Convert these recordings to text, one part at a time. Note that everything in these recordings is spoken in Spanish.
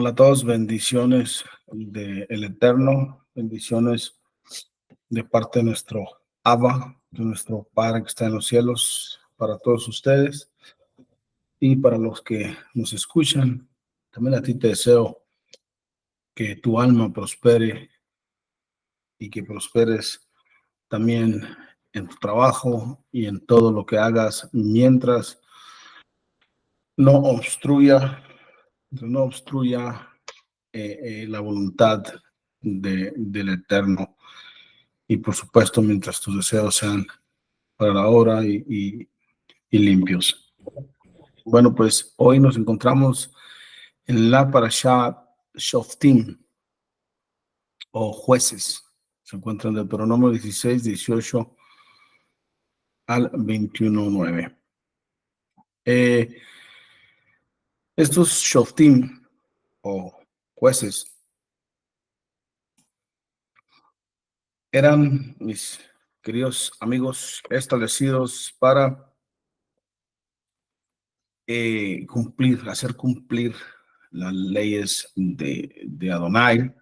Hola a todos, bendiciones del Eterno, bendiciones de parte de nuestro Abba, de nuestro Padre que está en los cielos, para todos ustedes y para los que nos escuchan. También a ti te deseo que tu alma prospere y que prosperes también en tu trabajo y en todo lo que hagas mientras no obstruya la voluntad del Eterno. Y por supuesto, mientras tus deseos sean para la hora y limpios. Bueno, pues hoy nos encontramos en la Parashá Shoftim, o jueces. Se encuentra en Deuteronomio 16, 18 al 21:9. Estos Shoftim, o jueces, eran, mis queridos amigos, establecidos para hacer cumplir las leyes de Adonai.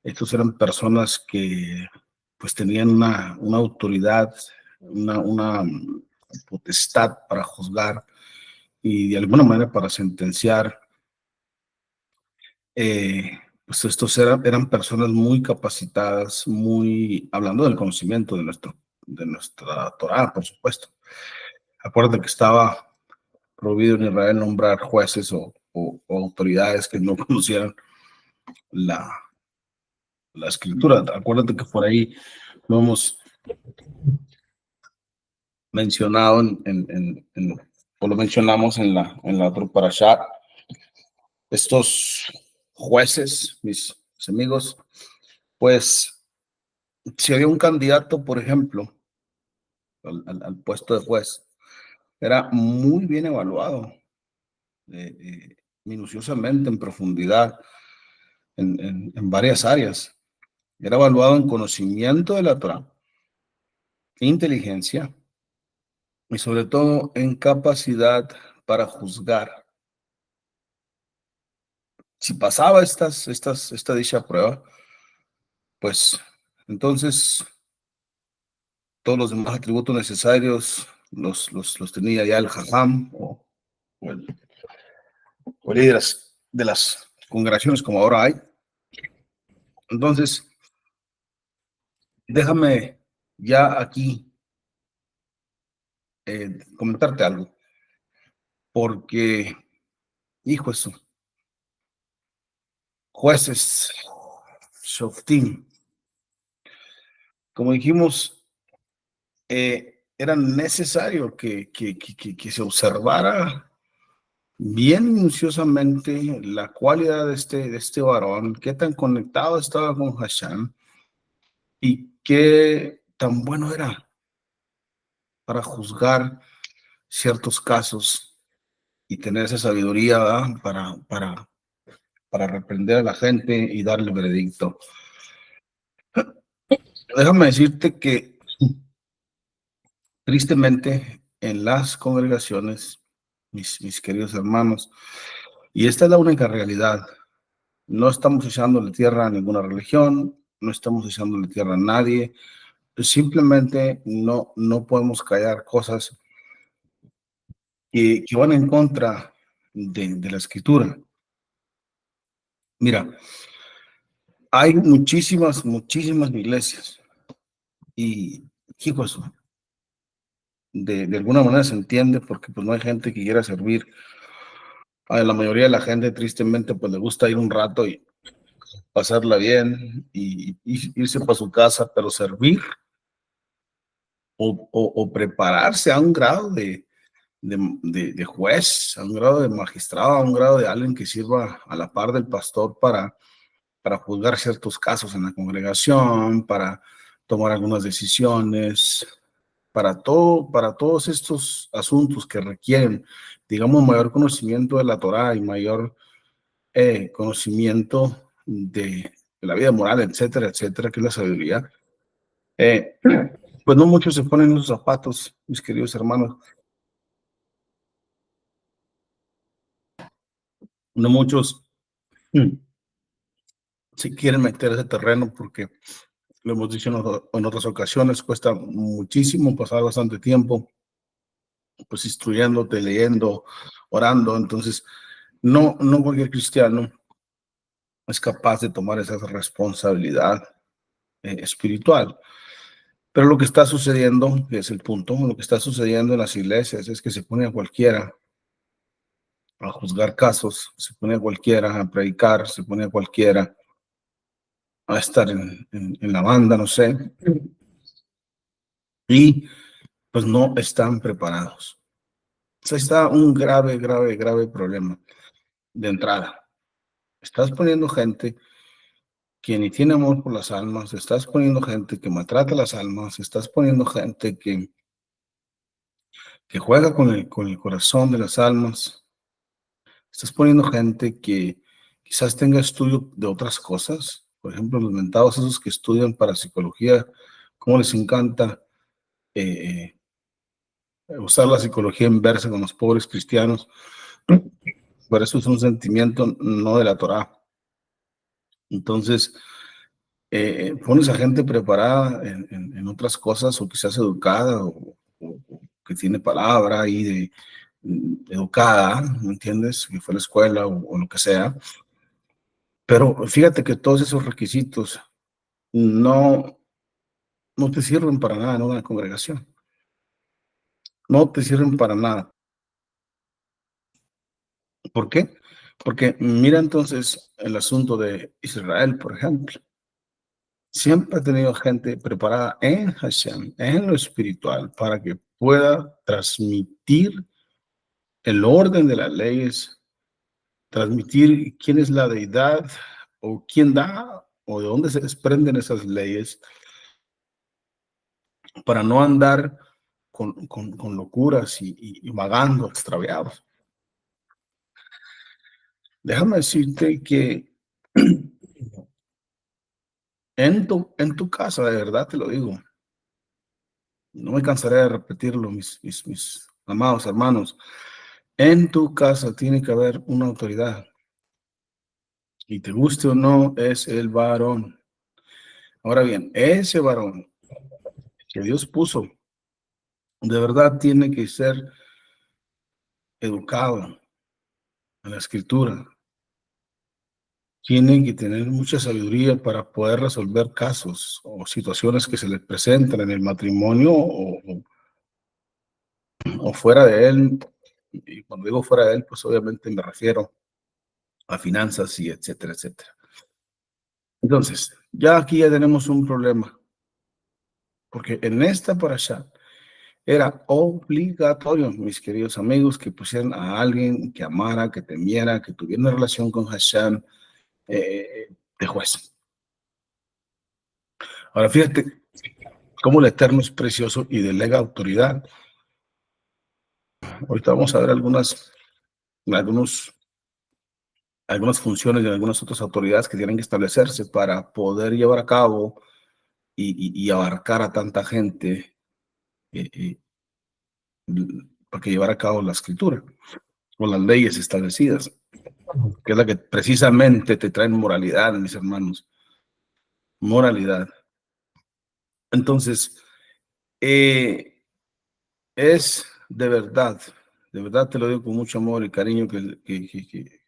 Estos eran personas que pues tenían una autoridad, una potestad para juzgar y de alguna manera para sentenciar. Pues estos eran personas muy capacitadas, hablando del conocimiento de nuestra Torá, por supuesto. Acuérdate que estaba prohibido en Israel nombrar jueces o autoridades que no conocieran la escritura. Acuérdate que por ahí lo hemos mencionado o lo mencionamos en la otra parashá. Estos jueces, mis amigos, pues si había un candidato, por ejemplo, al puesto de juez, era muy bien evaluado, minuciosamente, en profundidad, en varias áreas. Era evaluado en conocimiento de la Torá, inteligencia y sobre todo en capacidad para juzgar. Si pasaba esta dicha prueba, pues entonces todos los demás atributos necesarios los tenía ya el Jajam o el líder de las congregaciones como ahora hay. Entonces, déjame ya aquí comentarte algo, porque, hijo eso, jueces, Shoftim, como dijimos, era necesario que se observara bien minuciosamente la cualidad de este varón, qué tan conectado estaba con Hashem y qué tan bueno era para juzgar ciertos casos y tener esa sabiduría, ¿verdad? Para reprender a la gente y darle veredicto. Déjame decirte que tristemente en las congregaciones, mis queridos hermanos, y esta es la única realidad, no estamos echándole tierra a ninguna religión, no estamos echándole tierra a nadie, simplemente no podemos callar cosas que van en contra de la escritura. Mira, hay muchísimas iglesias y, chicos, de alguna manera se entiende porque pues no hay gente que quiera servir. A la mayoría de la gente tristemente pues le gusta ir un rato y pasarla bien y irse para su casa, pero servir o prepararse a un grado de juez, a un grado de magistrado, a un grado de alguien que sirva a la par del pastor para juzgar ciertos casos en la congregación, para tomar algunas decisiones, para todos estos asuntos que requieren, digamos, mayor conocimiento de la Torá y mayor conocimiento de la vida moral, etcétera, etcétera, que es la sabiduría. Pues no muchos se ponen esos zapatos, mis queridos hermanos. No muchos si quieren meter ese terreno, porque lo hemos dicho en otras ocasiones, cuesta muchísimo pasar bastante tiempo pues instruyéndote, leyendo, orando. Entonces, no cualquier cristiano es capaz de tomar esa responsabilidad espiritual. Pero lo que está sucediendo, que es el punto, lo que está sucediendo en las iglesias es que se pone a cualquiera a juzgar casos, se pone a cualquiera a predicar, se pone a cualquiera a estar en la banda, no sé, y pues no están preparados. O sea, está un grave problema de entrada. Estás poniendo gente que ni tiene amor por las almas, estás poniendo gente que maltrata las almas, estás poniendo gente que juega con el corazón de las almas, estás poniendo gente que quizás tenga estudio de otras cosas, por ejemplo, los mentados esos que estudian para psicología, cómo les encanta eh, usar la psicología inversa con los pobres cristianos, pero eso es un sentimiento no de la Torá. Entonces, pones a gente preparada en otras cosas o quizás educada o que tiene palabra y educada, ¿me entiendes? Que fue a la escuela o lo que sea. Pero fíjate que todos esos requisitos no, no te sirven para nada en una congregación. No te sirven para nada. ¿Por qué? Porque mira entonces el asunto de Israel, por ejemplo. Siempre ha tenido gente preparada en Hashem, en lo espiritual, para que pueda transmitir el orden de las leyes, transmitir quién es la deidad o quién da o de dónde se desprenden esas leyes, para no andar con locuras y vagando extraviados. Déjame decirte que en tu casa, de verdad te lo digo, no me cansaré de repetirlo, mis amados hermanos, en tu casa tiene que haber una autoridad, y te guste o no, es el varón. Ahora bien, ese varón que Dios puso, de verdad tiene que ser educado en la escritura, tiene que tener mucha sabiduría para poder resolver casos o situaciones que se le presentan en el matrimonio o fuera de él. Y cuando digo fuera de él, pues obviamente me refiero a finanzas y etcétera, etcétera. Entonces, ya aquí ya tenemos un problema, porque en esta parasha era obligatorio, mis queridos amigos, que pusieran a alguien que amara, que temiera, que tuviera una relación con Hashem de juez. Ahora fíjate cómo el Eterno es precioso y delega autoridad. Ahorita vamos a ver algunas funciones de algunas otras autoridades que tienen que establecerse para poder llevar a cabo y abarcar a tanta gente eh, eh, para que llevar a cabo la escritura o las leyes establecidas, que es la que precisamente te traen moralidad, mis hermanos, moralidad. Entonces, es de verdad te lo digo con mucho amor y cariño, que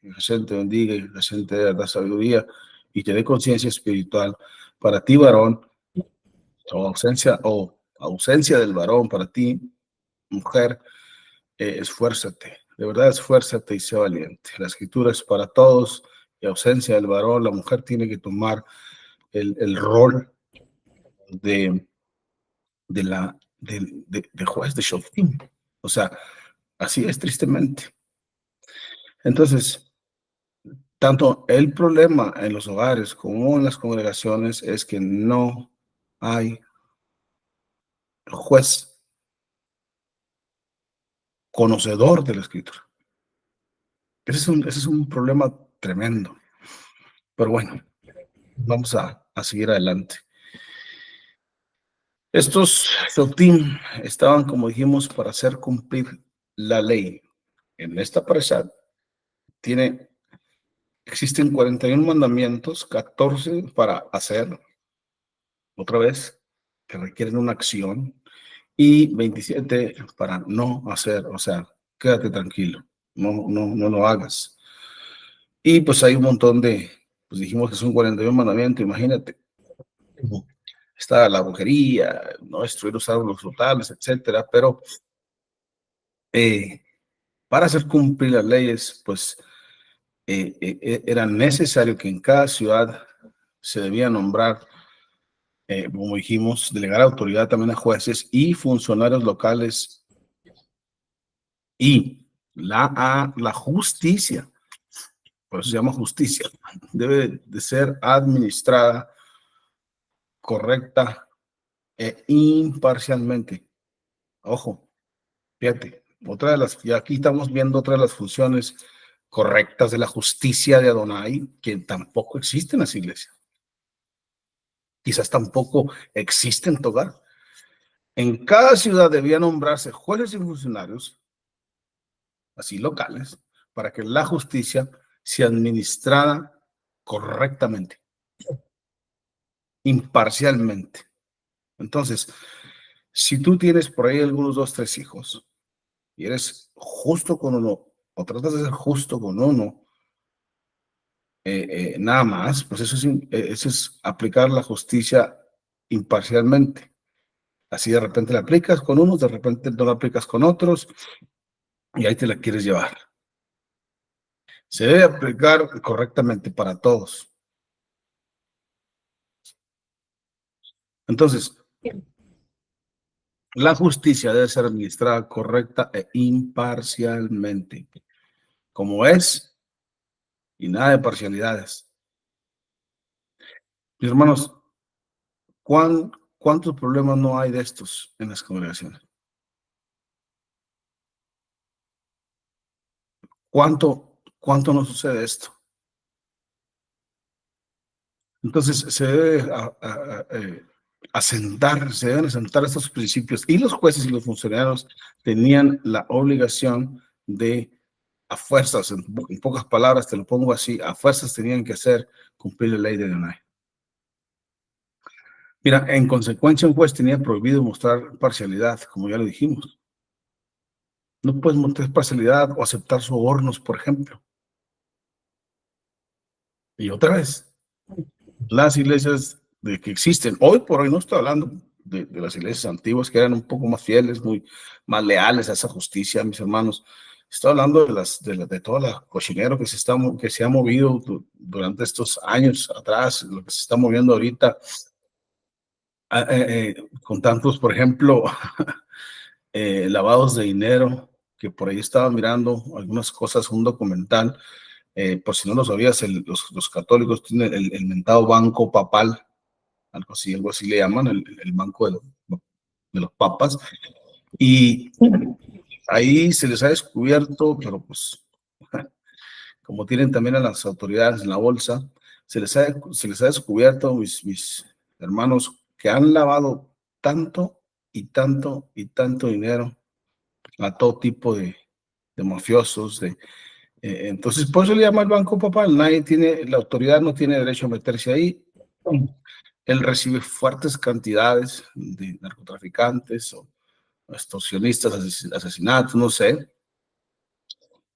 la gente te bendiga y la gente te da sabiduría y te dé conciencia espiritual. Para ti, varón, o ausencia del varón, para ti, mujer, esfuérzate, de verdad esfuérzate y sé valiente. La escritura es para todos y ausencia del varón, la mujer tiene que tomar el rol de, de juez de Shoftim. O sea, así es tristemente. Entonces, tanto el problema en los hogares como en las congregaciones es que no hay juez conocedor de la escritura. Ese es un problema tremendo. Pero bueno, vamos a seguir adelante. Estos Shotim estaban, como dijimos, para hacer cumplir la ley. En esta parasha tiene existen 41 mandamientos, 14 para hacer, otra vez, que requieren una acción, y 27 para no hacer, o sea, quédate tranquilo, no lo hagas. Y pues hay un montón pues dijimos que son 41 mandamientos, imagínate. Está la brujería, no destruir los árboles frutales, etcétera, pero para hacer cumplir las leyes, pues era necesario que en cada ciudad se debía nombrar, como dijimos, delegar autoridad también a jueces y funcionarios locales, y la justicia, por eso se llama justicia, debe de ser administrada correcta e imparcialmente. Ojo, fíjate, otra de las, y aquí estamos viendo otra de las funciones correctas de la justicia de Adonai, que tampoco existen en las iglesias. Quizás tampoco existen en tu hogar. En cada ciudad debía nombrarse jueces y funcionarios, así locales, para que la justicia se administrara correctamente, imparcialmente. Entonces, si tú tienes por ahí algunos 2, 3 hijos y eres justo con uno, o tratas de ser justo con uno, nada más, pues eso es aplicar la justicia imparcialmente. Así de repente la aplicas con unos, de repente no la aplicas con otros, y ahí te la quieres llevar. Se debe aplicar correctamente para todos. Entonces, la justicia debe ser administrada correcta e imparcialmente, como es, y nada de parcialidades. Mis hermanos, ¿cuántos problemas no hay de estos en las congregaciones? ¿Cuánto no sucede esto? Entonces, se debe se deben asentar estos principios, y los jueces y los funcionarios tenían la obligación de, a fuerzas, en pocas palabras te lo pongo así, a fuerzas tenían que hacer cumplir la ley de Adonai. Mira, en consecuencia, un juez tenía prohibido mostrar parcialidad, como ya lo dijimos. No puedes mostrar parcialidad o aceptar sobornos, por ejemplo. Y otra vez, las iglesias que existen hoy por hoy, no estoy hablando de las iglesias antiguas que eran un poco más fieles, muy más leales a esa justicia, mis hermanos. Estoy hablando de toda la cochinero que se ha movido durante estos años atrás, lo que se está moviendo ahorita, con tantos, por ejemplo, lavados de dinero, que por ahí estaba mirando algunas cosas, un documental. Por si no lo sabías, los católicos tienen el mentado banco papal, algo así le llaman, el banco de los papas, y ahí se les ha descubierto, pero pues, como tienen también a las autoridades en la bolsa, se les ha descubierto, mis hermanos, que han lavado tanto y tanto y tanto dinero a todo tipo de mafiosos, entonces, por eso le llama el banco papal. La autoridad no tiene derecho a meterse ahí. Él recibe fuertes cantidades de narcotraficantes o extorsionistas, asesinatos, no sé,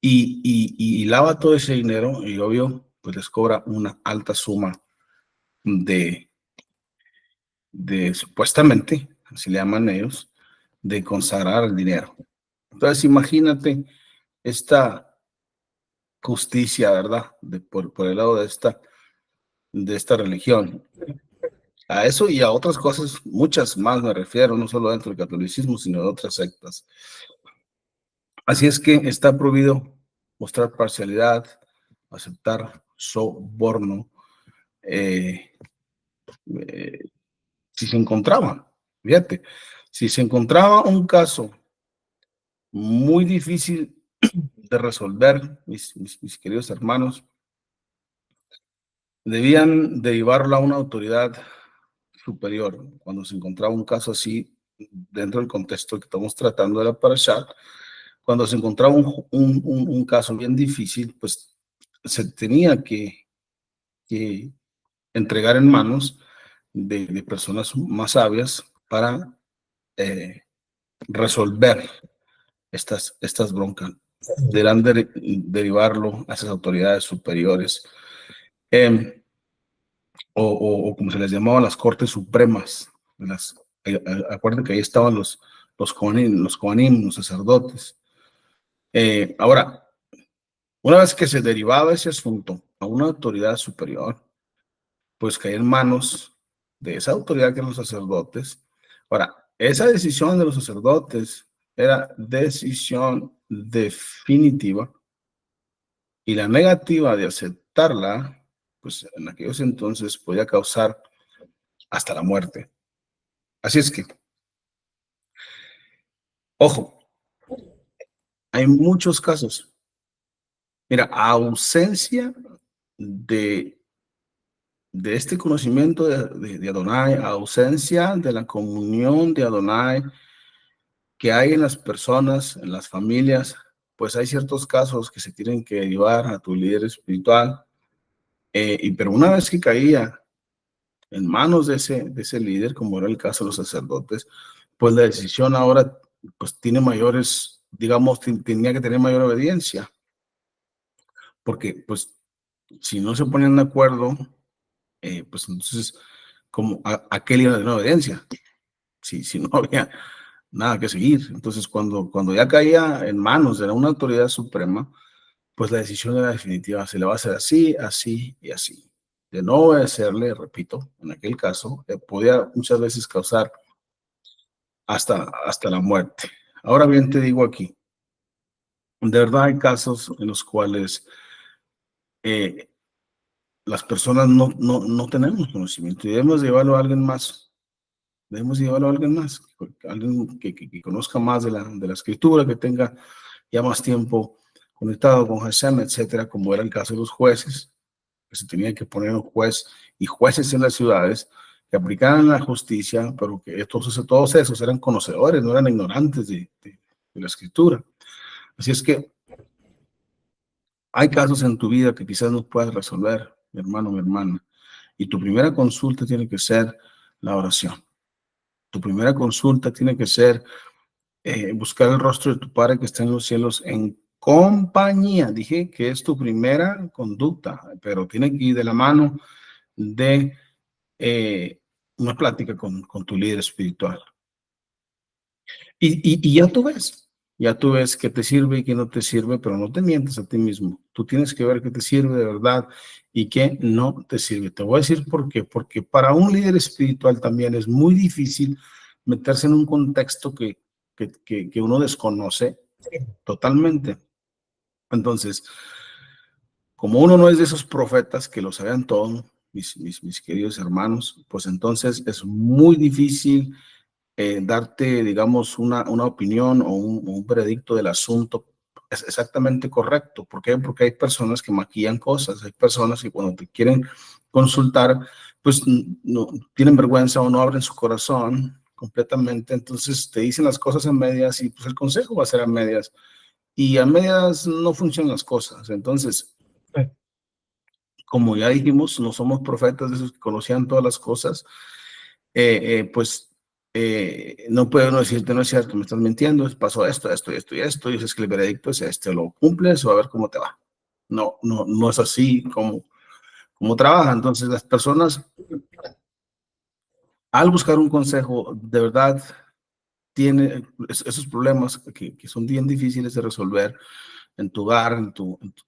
y lava todo ese dinero, y obvio, pues les cobra una alta suma de, supuestamente, así le llaman ellos, de consagrar el dinero. Entonces, imagínate esta justicia, ¿verdad? Por el lado de esta religión. A eso y a otras cosas, muchas más me refiero, no solo dentro del catolicismo, sino de otras sectas. Así es que está prohibido mostrar parcialidad, aceptar soborno, si se encontraba, fíjate, si se encontraba un caso muy difícil de resolver, mis queridos hermanos, debían derivarlo a una autoridad superior. Cuando se encontraba un caso así, dentro del contexto que estamos tratando de la parasha, cuando se encontraba un caso bien difícil, pues se tenía que entregar en manos de personas más sabias para resolver estas broncas. Deberán derivarlo a esas autoridades superiores, eh, o como se les llamaba, las Cortes Supremas. Acuérdense que ahí estaban los Kohanim, los sacerdotes. Ahora, una vez que se derivaba ese asunto a una autoridad superior, pues caía en manos de esa autoridad que eran los sacerdotes. Ahora, esa decisión de los sacerdotes era decisión definitiva, y la negativa de aceptarla, pues en aquellos entonces podía causar hasta la muerte. Así es que, ojo, hay muchos casos. Mira, ausencia de este conocimiento de Adonai, ausencia de la comunión de Adonai que hay en las personas, en las familias, pues hay ciertos casos que se tienen que derivar a tu líder espiritual, pero una vez que caía en manos de ese líder, como era el caso de los sacerdotes, pues la decisión ahora pues tiene mayores, digamos, tenía que tener mayor obediencia, porque pues si no se ponían de acuerdo, pues entonces, como ¿a qué le iban a tener obediencia? Si no había nada que seguir. Entonces, cuando ya caía en manos de una autoridad suprema, pues la decisión era definitiva, se le va a hacer así, así y así. De no obedecerle, repito, en aquel caso, podía muchas veces causar hasta la muerte. Ahora bien, te digo aquí, de verdad hay casos en los cuales las personas no tenemos conocimiento y debemos llevarlo a alguien más. Debemos llevarlo a alguien más, alguien que conozca más de la escritura, que tenga ya más tiempo conectado con Hashem, etcétera, como era el caso de los jueces, que se tenía que poner un juez y jueces en las ciudades que aplicaran la justicia, pero que todos esos eran conocedores, no eran ignorantes de la escritura. Así es que hay casos en tu vida que quizás no puedas resolver, mi hermano, mi hermana, y tu primera consulta tiene que ser la oración. Tu primera consulta tiene que ser buscar el rostro de tu Padre que está en los cielos en compañía. Dije que es tu primera conducta, pero tiene que ir de la mano de una plática con tu líder espiritual. Y ya tú ves qué te sirve y qué no te sirve, pero no te mientas a ti mismo. Tú tienes que ver qué te sirve de verdad y qué no te sirve. Te voy a decir por qué. Porque para un líder espiritual también es muy difícil meterse en un contexto que uno desconoce totalmente. Entonces, como uno no es de esos profetas que lo saben todo, mis queridos hermanos, pues entonces es muy difícil darte, digamos, una opinión o un veredicto del asunto es exactamente correcto. ¿Por qué? Porque hay personas que maquillan cosas, hay personas que cuando te quieren consultar, pues no tienen vergüenza o no abren su corazón completamente, entonces te dicen las cosas a medias y pues el consejo va a ser a medias. Y a medias no funcionan las cosas. Entonces, como ya dijimos, no somos profetas de esos que conocían todas las cosas, pues no puede uno decirte, no es cierto, me estás mintiendo, pasó esto, esto y esto y esto, y dices que el veredicto es este, lo cumples o a ver cómo te va. No es así como trabaja. Entonces, las personas, al buscar un consejo, de verdad, tienen esos problemas que son bien difíciles de resolver en tu hogar,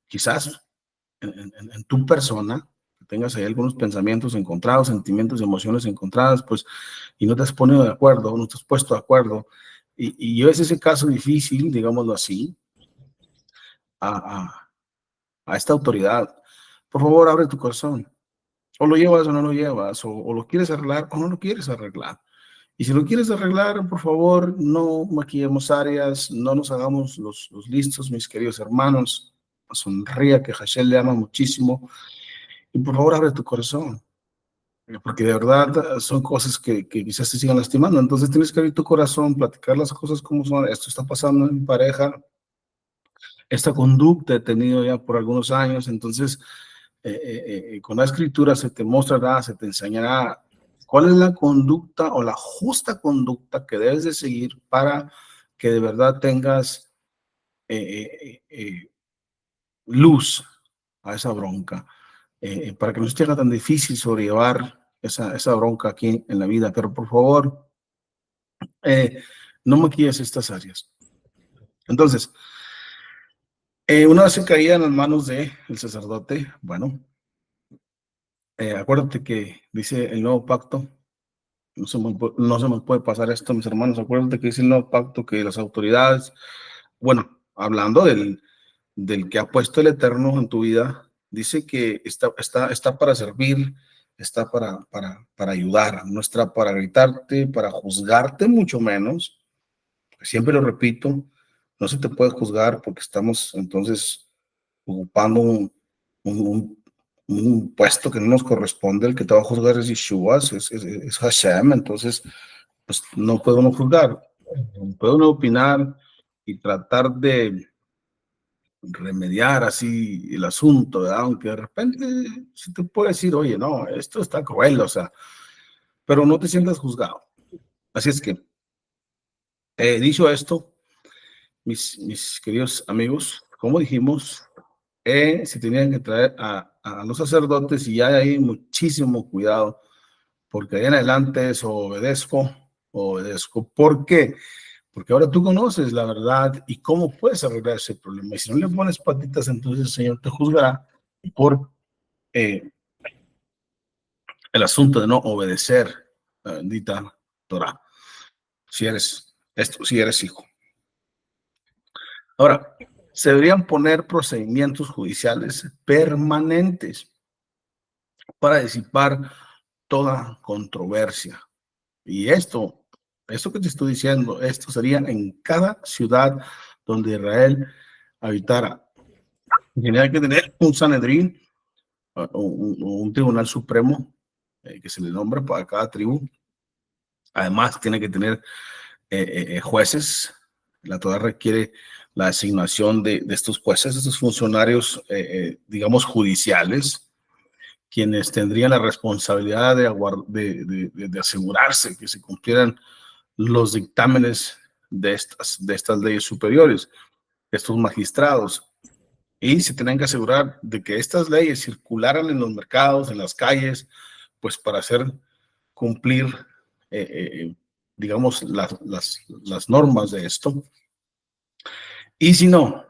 quizás en tu persona, que tengas ahí algunos pensamientos encontrados, sentimientos y emociones encontradas, pues, y no te has ponido de acuerdo, no te has puesto de acuerdo. Y es ese caso difícil, digámoslo así, a, a, a esta autoridad. Por favor, abre tu corazón. O lo llevas o no lo llevas, o lo quieres arreglar o no lo quieres arreglar. Y si lo quieres arreglar, por favor, no maquillemos áreas, no nos hagamos los listos, mis queridos hermanos. Sonría que Hashem le ama muchísimo. Y por favor, abre tu corazón, porque de verdad son cosas que quizás te sigan lastimando. Entonces tienes que abrir tu corazón, platicar las cosas como son. Esto está pasando en mi pareja, esta conducta he tenido ya por algunos años, entonces con la escritura se te mostrará, se te enseñará cuál es la conducta o la justa conducta que debes de seguir para que de verdad tengas luz a esa bronca, para que no se te haga tan difícil sobrellevar esa bronca aquí en la vida. Pero por favor, no maquilles estas áreas. Entonces, una vez se caía en las manos del sacerdote, bueno, acuérdate que dice el nuevo pacto, no se me puede pasar esto, mis hermanos, acuérdate que dice el nuevo pacto que las autoridades, bueno, hablando del que ha puesto el Eterno en tu vida, dice que está para servir, está para ayudar, no está para gritarte, para juzgarte, mucho menos. Siempre lo repito, no se te puede juzgar porque estamos entonces ocupando un, un puesto que no nos corresponde. El que te va a juzgar es Yeshua, es Hashem, entonces pues no puedo no juzgar, puedo no opinar y tratar de remediar así el asunto, ¿verdad? Aunque de repente se te puede decir, oye, no, esto está cruel, o sea, pero no te sientas juzgado. Así es que, dicho esto, mis queridos amigos, como dijimos, se tenían que traer a los sacerdotes y ya hay ahí muchísimo cuidado, porque ahí en adelante es obedezco, obedezco. ¿Por qué? Porque ahora tú conoces la verdad y cómo puedes arreglar ese problema. Y si no le pones patitas, entonces el Señor te juzgará por eh, el asunto de no obedecer la bendita Torah, si eres hijo. Ahora, se deberían poner procedimientos judiciales permanentes para disipar toda controversia. Y esto que te estoy diciendo, esto sería en cada ciudad donde Israel habitara. Tenía que tener un Sanedrín, un tribunal supremo que se le nombra para cada tribu. Además, tiene que tener jueces. La Torah requiere la asignación de estos jueces, de estos funcionarios, digamos, judiciales, quienes tendrían la responsabilidad de asegurarse que se cumplieran los dictámenes de estas leyes superiores, de estos magistrados, y se tienen que asegurar de que estas leyes circularan en los mercados, en las calles, pues para hacer cumplir, digamos, las normas de esto. Y si no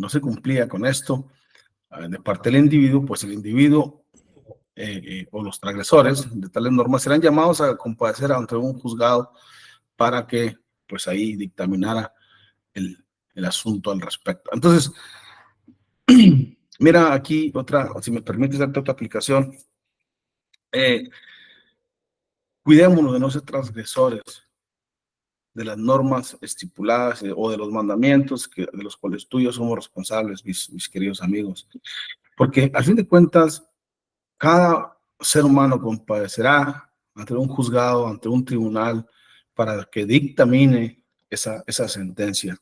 se cumplía con esto de parte del individuo, pues el individuo o los transgresores de tales normas serán llamados a comparecer ante un juzgado para que pues ahí dictaminara el asunto al respecto. Entonces, mira aquí otra, si me permites darte otra aplicación, cuidémonos de no ser transgresores de las normas estipuladas o de los mandamientos de los cuales tú y yo somos responsables, mis queridos amigos. Porque al fin de cuentas, cada ser humano comparecerá ante un juzgado, ante un tribunal, para que dictamine esa sentencia.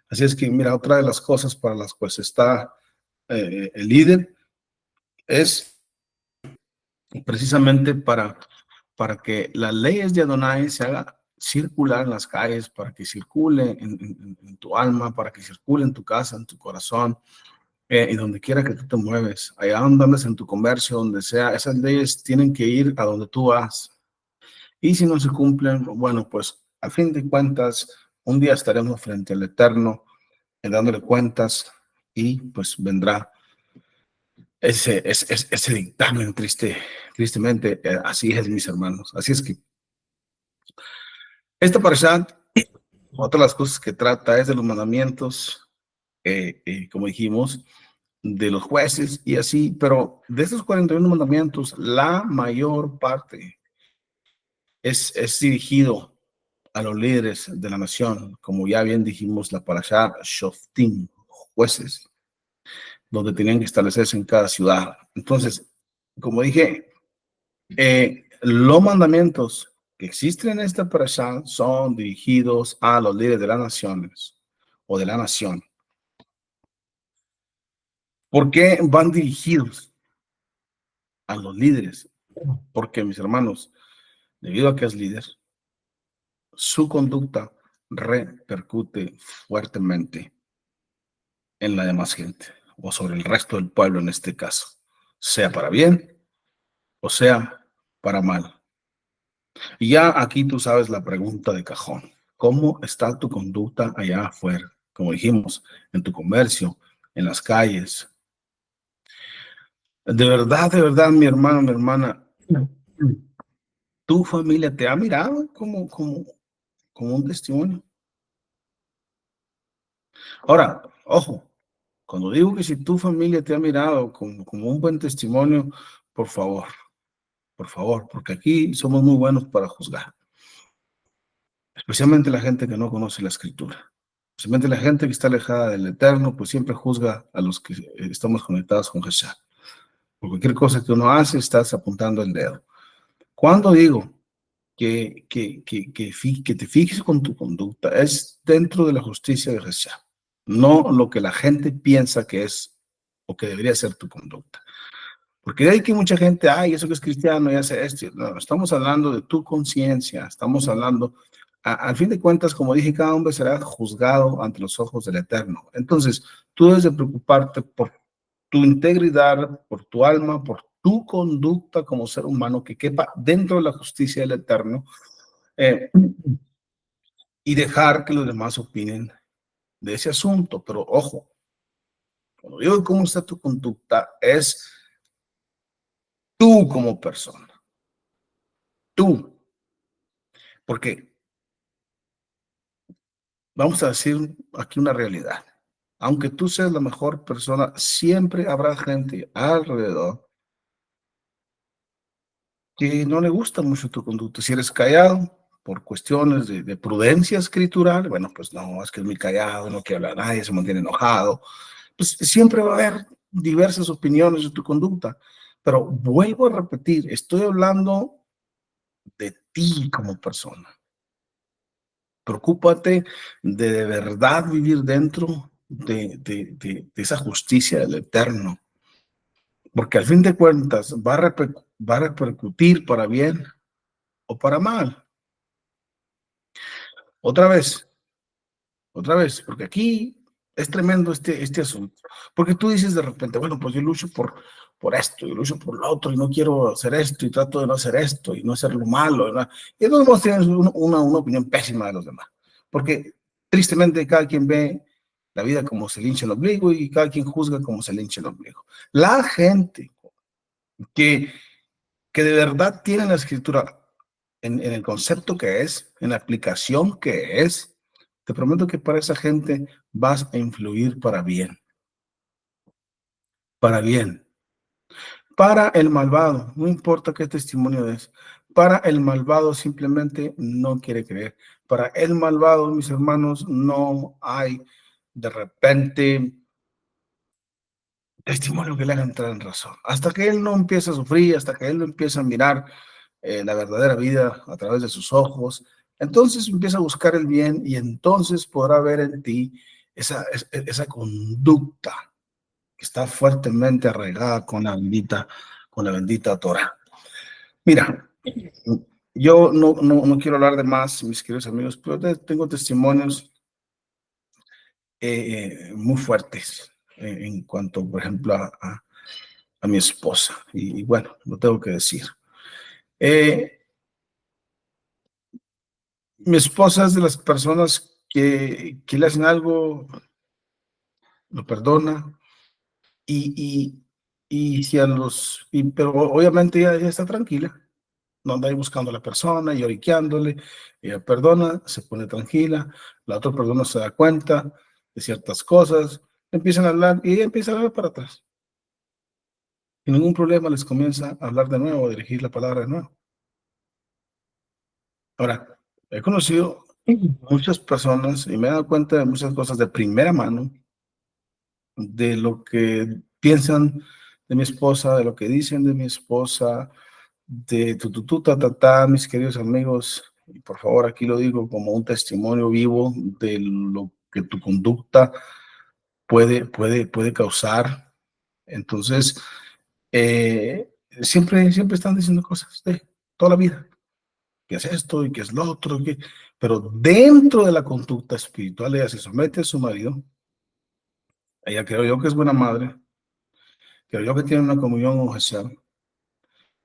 Así es que, mira, otra de las cosas para las cuales está el líder es precisamente para que las leyes de Adonai se hagan circular en las calles, para que circule en tu alma, para que circule en tu casa, en tu corazón, y donde quiera que tú te mueves, allá donde andes en tu comercio, donde sea, esas leyes tienen que ir a donde tú vas. Y si no se cumplen, bueno, pues a fin de cuentas, un día estaremos frente al Eterno, dándole cuentas, y pues vendrá ese dictamen tristemente, así es, mis hermanos. Así es que esta parshat, otra de las cosas que trata es de los mandamientos, como dijimos, de los jueces y así, pero de esos 41 mandamientos, la mayor parte es dirigido a los líderes de la nación, como ya bien dijimos, la parashá Shoftim, jueces, donde tenían que establecerse en cada ciudad. Entonces, como dije, los mandamientos que existen en esta parashá son dirigidos a los líderes de las naciones o de la nación. ¿Por qué van dirigidos a los líderes? Porque, mis hermanos, debido a que es líder, su conducta repercute fuertemente en la demás gente o sobre el resto del pueblo en este caso, sea para bien o sea para mal. Y ya aquí tú sabes la pregunta de cajón. ¿Cómo está tu conducta allá afuera? Como dijimos, en tu comercio, en las calles. De verdad, mi hermano, mi hermana, tu familia te ha mirado como un testimonio. Ahora, ojo, cuando digo que si tu familia te ha mirado como un buen testimonio, por por favor, porque aquí somos muy buenos para juzgar, especialmente la gente que no conoce la escritura. Especialmente la gente que está alejada del Eterno, pues siempre juzga a los que estamos conectados con Jesús. Por cualquier cosa que uno hace, estás apuntando el dedo. Cuando digo que te fijes con tu conducta, es dentro de la justicia de Jesús, no lo que la gente piensa que es o que debería ser tu conducta. Porque hay que mucha gente, ay, eso que es cristiano y hace esto. No, estamos hablando de tu conciencia, estamos hablando, al fin de cuentas, como dije, cada hombre será juzgado ante los ojos del Eterno. Entonces, tú debes de preocuparte por tu integridad, por tu alma, por tu conducta como ser humano que quepa dentro de la justicia del Eterno, eh, y dejar que los demás opinen de ese asunto. Pero ojo, cuando digo cómo está tu conducta, es tú como persona, tú. Porque vamos a decir aquí una realidad. Aunque tú seas la mejor persona, siempre habrá gente alrededor que no le gusta mucho tu conducta. Si eres callado por cuestiones de prudencia escritural, bueno, pues no, es que es muy callado, no quiere hablar a nadie, se mantiene enojado. Pues siempre va a haber diversas opiniones de tu conducta. Pero vuelvo a repetir, estoy hablando de ti como persona. Preocúpate de verdad vivir dentro de esa justicia del Eterno, porque al fin de cuentas va a repercutir para bien o para mal. Otra vez, otra vez, porque aquí es tremendo este asunto, porque tú dices de repente, bueno, pues yo lucho por esto, yo lucho por lo otro, y no quiero hacer esto, y trato de no hacer esto, y no hacer lo malo, ¿no? Y entonces tienes una opinión pésima de los demás, porque tristemente cada quien ve la vida como se le hincha el ombligo y cada quien juzga como se le hincha el ombligo. La gente que, que de verdad tiene la escritura en el concepto que es, en la aplicación que es, te prometo que para esa gente vas a influir para bien, para bien. Para el malvado, no importa qué testimonio es, para el malvado simplemente no quiere creer. Para el malvado, mis hermanos, no hay de repente testimonio que le haga entrar en razón. Hasta que él no empieza a sufrir, hasta que él no empieza a mirar la verdadera vida a través de sus ojos, entonces empieza a buscar el bien y entonces podrá ver en ti esa conducta que está fuertemente arraigada con la bendita Torah. Mira, yo no quiero hablar de más, mis queridos amigos, pero tengo testimonios muy fuertes en cuanto, por ejemplo, a mi esposa. Y bueno, lo tengo que decir. Eh, Mi esposa es de las personas que le hacen algo, lo perdona, y, si a pero obviamente ella está tranquila, no anda ahí buscando a la persona, lloriqueándole, ella perdona, se pone tranquila, la otra persona se da cuenta de ciertas cosas, empiezan a hablar y ella empieza a hablar para atrás. Sin ningún problema les comienza a hablar de nuevo, a dirigir la palabra de nuevo. Ahora, he conocido muchas personas y me he dado cuenta de muchas cosas de primera mano, de lo que piensan de mi esposa, de lo que dicen de mi esposa, de mis queridos amigos, y por favor aquí lo digo como un testimonio vivo de lo que tu conducta puede causar. Entonces, siempre están diciendo cosas de toda la vida, que es esto y que es lo otro, pero dentro de la conducta espiritual ella se somete a su marido. Ella creo yo que es buena madre, creo yo que tiene una comunión con Jesús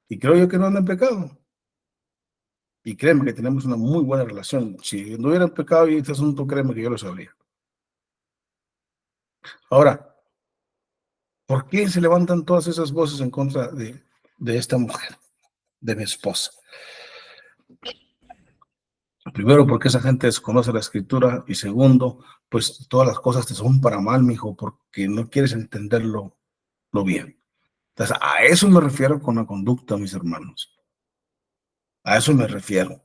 y creo yo que no anda en pecado. Y créeme que tenemos una muy buena relación. Si no hubiera pecado y este asunto, créeme que yo lo sabría. Ahora, ¿por qué se levantan todas esas voces en contra de esta mujer, de mi esposa? Primero, porque esa gente desconoce la escritura. Y segundo, pues todas las cosas te son para mal, mijo, porque no quieres entenderlo lo bien. Entonces, a eso me refiero con la conducta, mis hermanos. A eso me refiero.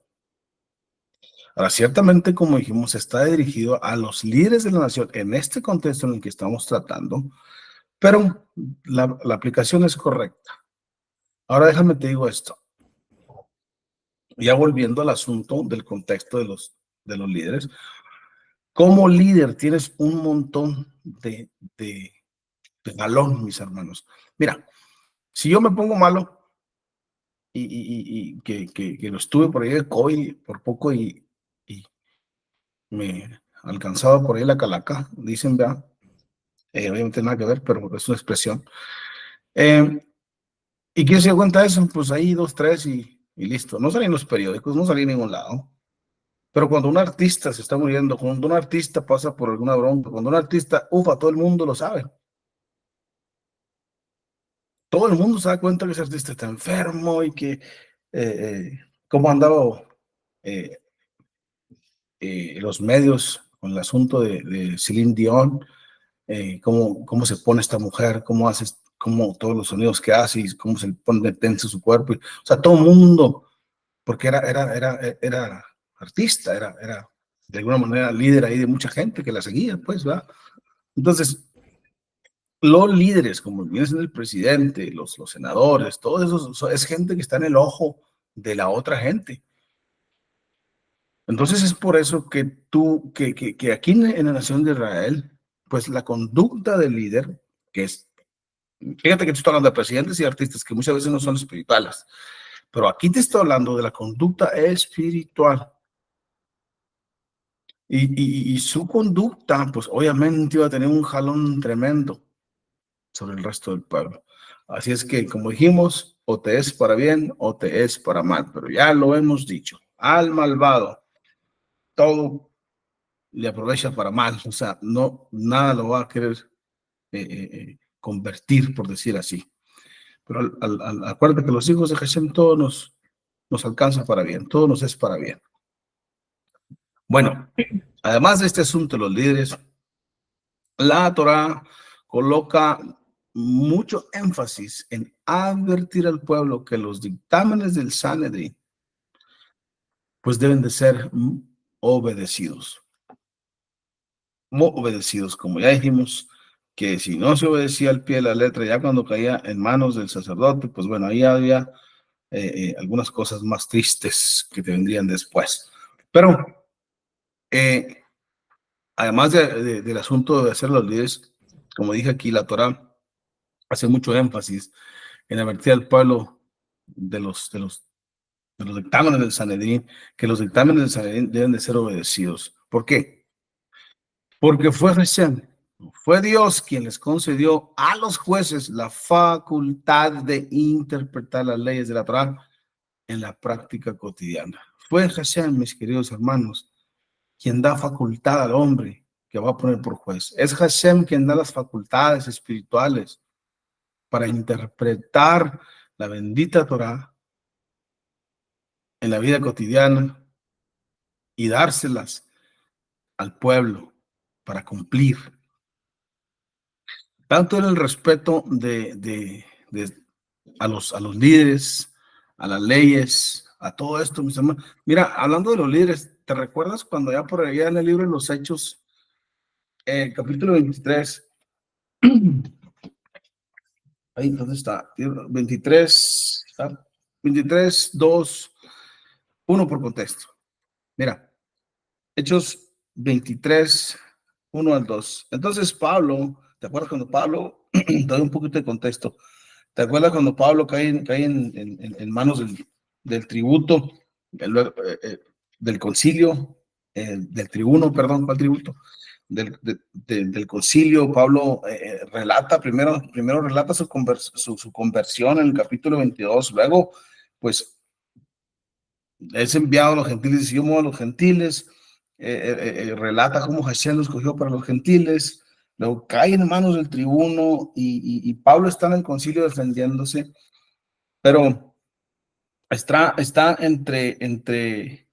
Ahora, ciertamente, como dijimos, está dirigido a los líderes de la nación en este contexto en el que estamos tratando, pero la aplicación es correcta. Ahora déjame te digo esto, ya volviendo al asunto del contexto de los líderes. Como líder tienes un montón de galón, mis hermanos. Mira, si yo me pongo malo y que lo estuve por ahí de COVID por poco y me alcanzaba por ahí la calaca, dicen, vea, obviamente nada que ver, pero es una expresión. ¿Y quién se dio cuenta de eso? Pues ahí dos, tres y listo. No salí en los periódicos, no salí en ningún lado. Pero cuando un artista se está muriendo, cuando un artista pasa por alguna bronca, cuando un artista, ufa, todo el mundo lo sabe. Todo el mundo se da cuenta que ese artista está enfermo y que cómo andaba eh, los medios con el asunto de Celine Dion, cómo se pone esta mujer, cómo hace, cómo todos los sonidos que hace y cómo se le pone tenso su cuerpo. O sea, todo el mundo, porque era artista, era de alguna manera líder ahí de mucha gente que la seguía, pues, ¿verdad? Entonces, los líderes, como viene siendo el presidente, los senadores, todo eso es gente que está en el ojo de la otra gente. Entonces es por eso que que aquí en la nación de Israel, pues la conducta del líder, que es, fíjate que te estoy hablando de presidentes y artistas que muchas veces no son espirituales, pero aquí te estoy hablando de la conducta espiritual. Y su conducta, pues obviamente iba a tener un jalón tremendo sobre el resto del pueblo. Así es que, como dijimos, o te es para bien o te es para mal, pero ya lo hemos dicho, al malvado todo le aprovecha para mal, o sea, no, nada lo va a querer convertir, por decir así. Pero acuérdate que los hijos de Hashem todo nos alcanza para bien, todo nos es para bien. Bueno, además de este asunto de los líderes, la Torah coloca mucho énfasis en advertir al pueblo que los dictámenes del Sanedrín pues deben de ser obedecidos. Obedecidos, como ya dijimos, que si no se obedecía al pie de la letra, ya cuando caía en manos del sacerdote, pues bueno, ahí había algunas cosas más tristes que te vendrían después. Pero además del asunto de hacer los líderes, como dije aquí, la Torah hace mucho énfasis en advertir al pueblo de los dictámenes del Sanedrín, que los dictámenes del Sanedrín deben de ser obedecidos. ¿Por qué? Porque fue Hashem, fue Dios quien les concedió a los jueces la facultad de interpretar las leyes de la Torah en la práctica cotidiana. Fue Hashem, mis queridos hermanos, quien da facultad al hombre que va a poner por juez. Es Hashem quien da las facultades espirituales para interpretar la bendita Torah en la vida cotidiana y dárselas al pueblo para cumplir. Tanto en el respeto a los líderes, a las leyes, a todo esto, mis hermanos. Mira, hablando de los líderes, ¿te recuerdas cuando ya por allá en el libro de los Hechos, capítulo 23, ahí, ¿dónde está? 23, 23, 2, 1 por contexto. Mira, Hechos 23, 1 al 2. Entonces Pablo, ¿te acuerdas cuando Pablo doy un poquito de contexto. ¿Te acuerdas cuando Pablo cae en manos del tributo, del concilio, del tribuno, perdón, ¿cuál tributo? Del concilio? Pablo relata, primero relata su conversión en el capítulo 22, luego, pues, es enviado a los gentiles y yo a los gentiles, relata cómo Hashem lo escogió para los gentiles, luego cae en manos del tribuno y Pablo está en el concilio defendiéndose, pero está entre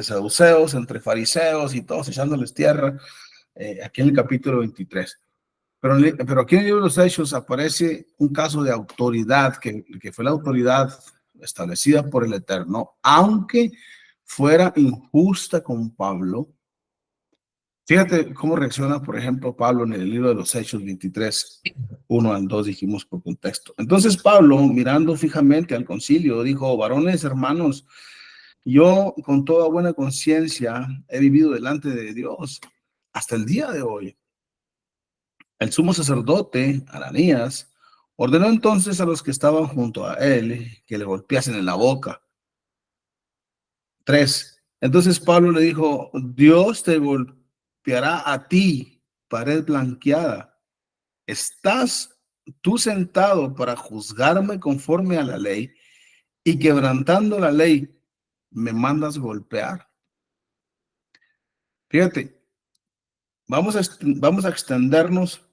saduceos, entre fariseos y todos echándoles tierra, aquí en el capítulo 23. Pero aquí en el libro de los Hechos aparece un caso de autoridad, que fue la autoridad establecida por el Eterno, aunque fuera injusta con Pablo. Fíjate cómo reacciona, por ejemplo, Pablo en el libro de los Hechos 23, 1 al 2, dijimos por contexto. Entonces Pablo, mirando fijamente al concilio, dijo: varones, hermanos, yo con toda buena conciencia he vivido delante de Dios hasta el día de hoy. El sumo sacerdote, Ananías, ordenó entonces a los que estaban junto a él que le golpeasen en la boca. 3. Entonces Pablo le dijo: Dios te golpeará a ti, pared blanqueada. ¿Estás tú sentado para juzgarme conforme a la ley y quebrantando la ley me mandas golpear? Fíjate, vamos a extendernos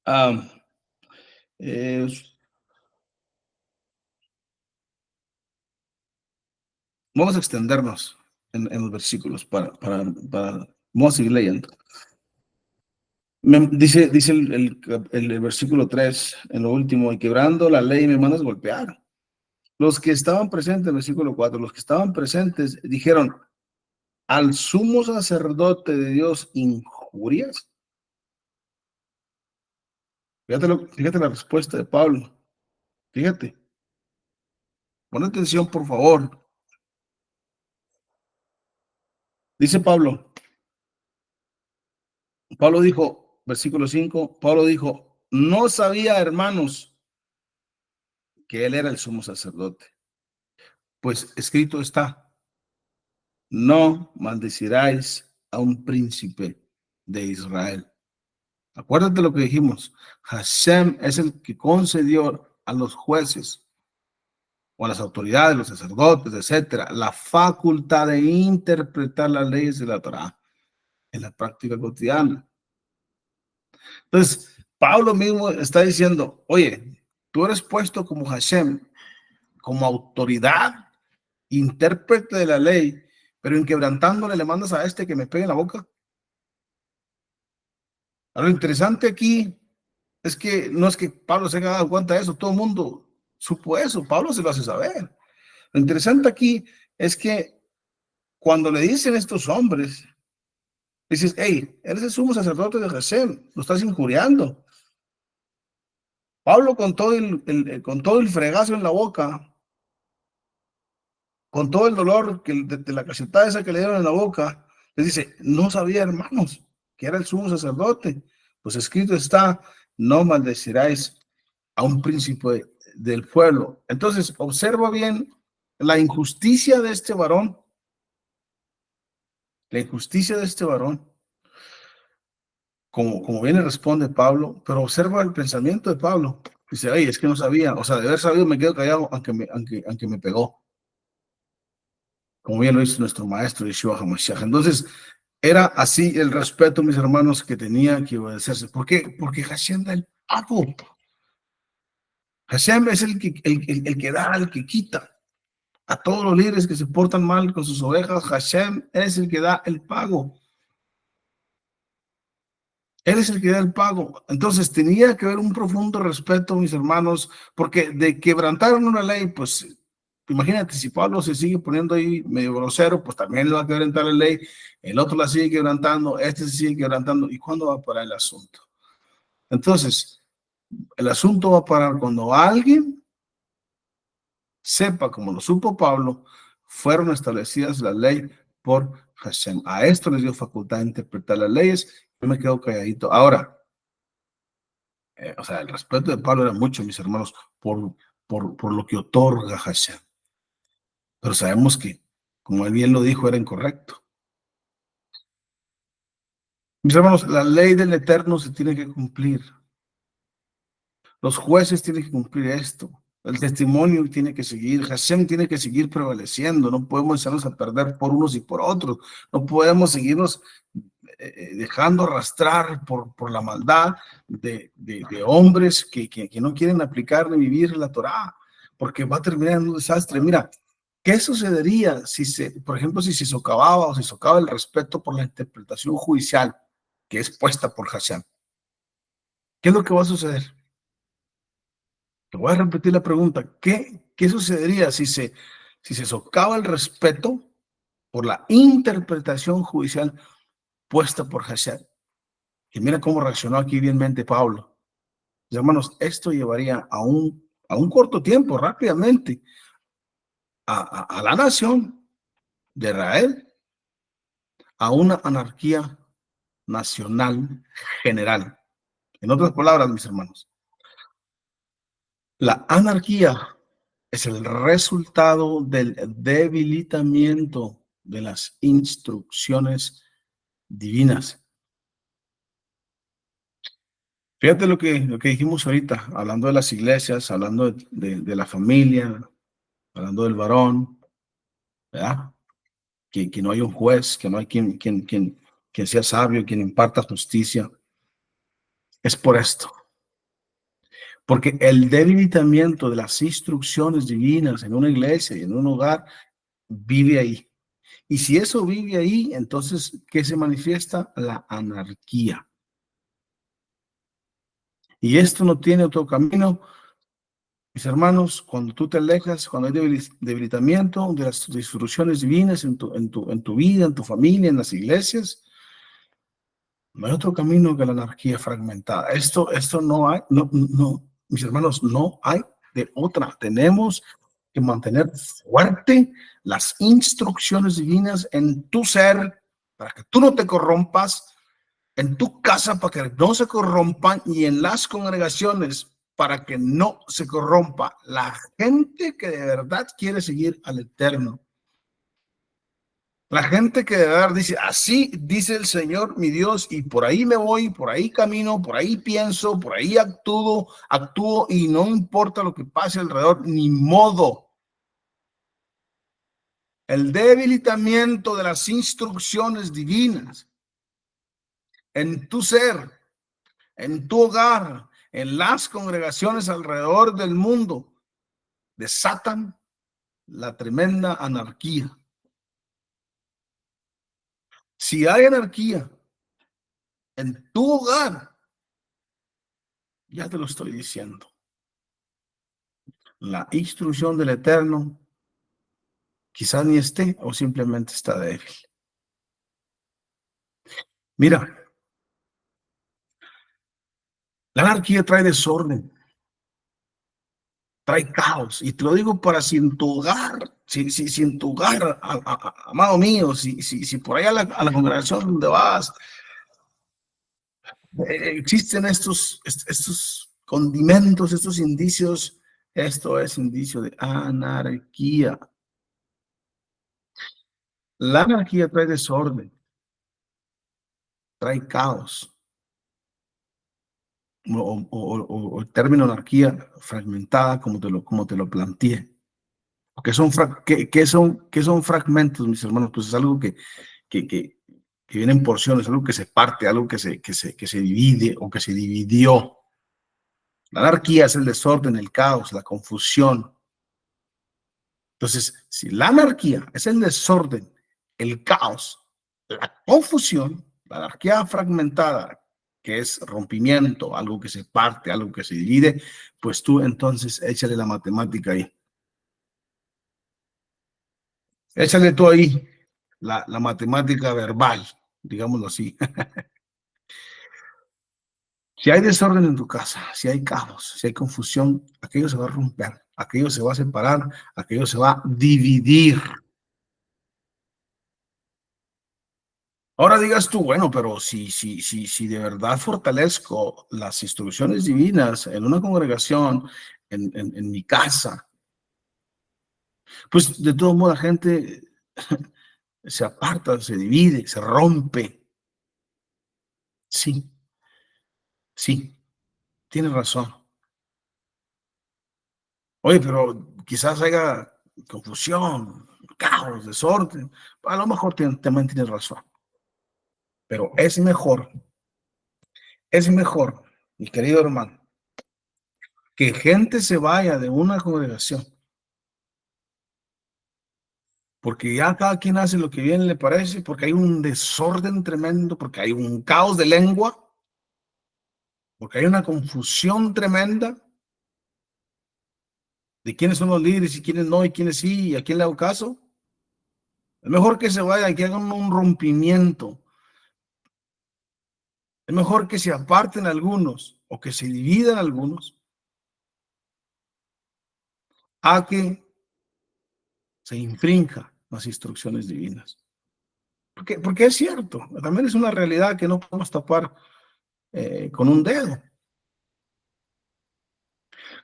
a... Eh, vamos a extendernos en los versículos vamos a seguir leyendo. Dice el versículo 3, en lo último: y quebrando la ley me mandas golpear. Los que estaban presentes, el versículo 4, los que estaban presentes dijeron: al sumo sacerdote de Dios injurias. Fíjate la respuesta de Pablo. Fíjate, pon atención, por favor. Dice Pablo dijo, versículo 5, Pablo dijo: no sabía, hermanos, que él era el sumo sacerdote, pues escrito está: no maldeciráis a un príncipe de Israel. Acuérdate lo que dijimos: Hashem es el que concedió a los jueces o a las autoridades, los sacerdotes, etcétera, la facultad de interpretar las leyes de la Torá en la práctica cotidiana. Entonces, Pablo mismo está diciendo: oye, tú eres puesto como Hashem, como autoridad, intérprete de la ley, pero inquebrantándole le mandas a este que me pegue en la boca. Lo interesante aquí es que no es que Pablo se haya dado cuenta de eso, todo el mundo supo eso, Pablo se lo hace saber. Lo interesante aquí es que cuando le dicen estos hombres, dices: hey, eres el sumo sacerdote de Hashem, lo estás injuriando. Pablo, con todo el fregazo en la boca, con todo el dolor de la cachetada esa que le dieron en la boca, les dice: no sabía, hermanos, que era el sumo sacerdote. Pues escrito está: no maldeciráis a un príncipe del pueblo. Entonces, observa bien la injusticia de este varón, la injusticia de este varón, como bien le responde Pablo, pero observa el pensamiento de Pablo. Dice: ay, es que no sabía, o sea, de haber sabido me quedo callado aunque me pegó, como bien lo hizo nuestro maestro Yeshua HaMashiach. Entonces, era así el respeto, mis hermanos, que tenía que obedecerse. ¿Por qué? Porque Hashem da el pago. Hashem es el que da, el que quita. A todos los líderes que se portan mal con sus ovejas, Hashem es el que da el pago. Él es el que da el pago. Entonces tenía que haber un profundo respeto, mis hermanos, porque de quebrantaron una ley, pues imagínate, si Pablo se sigue poniendo ahí medio grosero, pues también le va a quebrantar la ley, el otro la sigue quebrantando, este se sigue quebrantando. ¿Y cuándo va a parar el asunto? Entonces, el asunto va a parar cuando alguien sepa, como lo supo Pablo, fueron establecidas la ley por Hashem. A esto les dio facultad de interpretar las leyes. Yo me quedo calladito. Ahora, O sea, el respeto de Pablo era mucho, mis hermanos, por lo que otorga Hashem. Pero sabemos que, como él bien lo dijo, era incorrecto. Mis hermanos, la ley del Eterno se tiene que cumplir. Los jueces tienen que cumplir esto. El testimonio tiene que seguir. Hashem tiene que seguir prevaleciendo. No podemos echarnos a perder por unos y por otros. No podemos seguirnos dejando arrastrar por la maldad de hombres que no quieren aplicar ni vivir la Torá, porque va a terminar en un desastre. Mira, ¿qué sucedería si por ejemplo, si se socavaba o se socava el respeto por la interpretación judicial que es puesta por Hashem? ¿Qué es lo que va a suceder? Te voy a repetir la pregunta. ¿Qué sucedería si se socava el respeto por la interpretación judicial puesta por Hashem? Y mira cómo reaccionó aquí bienmente Pablo. Hermanos, esto llevaría a un corto tiempo, rápidamente, a la nación de Israel, a una anarquía nacional general. En otras palabras, mis hermanos, la anarquía es el resultado del debilitamiento de las instrucciones divinas. Fíjate lo que dijimos ahorita, hablando de las iglesias, hablando de la familia, hablando del varón, ¿verdad? Que no hay un juez, que no hay quien sea sabio, quien imparta justicia. Es por esto. Porque el debilitamiento de las instrucciones divinas en una iglesia y en un hogar vive ahí. Y si eso vive ahí, entonces, ¿qué se manifiesta? La anarquía. Y esto no tiene otro camino, mis hermanos, cuando tú te alejas, cuando hay debilitamiento de las instrucciones divinas en tu vida, en tu familia, en las iglesias, no hay otro camino que la anarquía fragmentada. Esto no hay, no, mis hermanos, no hay de otra. Tenemos que mantener fuerte las instrucciones divinas en tu ser para que tú no te corrompas, en tu casa para que no se corrompan y en las congregaciones para que no se corrompa la gente que de verdad quiere seguir al Eterno. La gente que de verdad dice, así dice el Señor mi Dios, y por ahí me voy, por ahí camino, por ahí pienso, por ahí actúo y no importa lo que pase alrededor, ni modo. El debilitamiento de las instrucciones divinas en tu ser, en tu hogar, en las congregaciones alrededor del mundo, desatan la tremenda anarquía. Si hay anarquía en tu hogar, ya te lo estoy diciendo, la instrucción del Eterno quizás ni esté o simplemente está débil. Mira, la anarquía trae desorden, trae caos, y te lo digo para si en tu hogar, si en tu hogar, amado mío, si por ahí a la congregación donde vas, existen estos condimentos, estos indicios, esto es indicio de anarquía. La anarquía trae desorden, trae caos, o el término anarquía fragmentada, como te lo planteé. ¿Qué son fragmentos, mis hermanos? Pues es algo que, que, que viene en porciones, algo que se parte, algo que se divide o que se dividió. La anarquía es el desorden, el caos, la confusión. Entonces, si la anarquía es el desorden, el caos, la confusión, la anarquía fragmentada, que es rompimiento, algo que se parte, algo que se divide, pues tú entonces échale la matemática ahí. Échale tú ahí la matemática verbal, digámoslo así. Si hay desorden en tu casa, si hay caos, si hay confusión, aquello se va a romper, aquello se va a separar, aquello se va a dividir. Ahora digas tú, bueno, pero si de verdad fortalezco las instrucciones divinas en una congregación, en mi casa, pues de todo modo la gente se aparta, se divide, se rompe. Sí, sí, tienes razón. Oye, pero quizás haya confusión, caos, desorden. A lo mejor también tienes razón, pero es mejor, mi querido hermano, que gente se vaya de una congregación, porque ya cada quien hace lo que bien le parece, porque hay un desorden tremendo, porque hay un caos de lengua, porque hay una confusión tremenda de quiénes son los líderes y quiénes no, y quiénes sí, y a quién le hago caso. Es mejor que se vayan, que hagan un rompimiento. Es mejor que se aparten algunos o que se dividan algunos a que se infrinja las instrucciones divinas. Porque es cierto, también es una realidad que no podemos tapar con un dedo.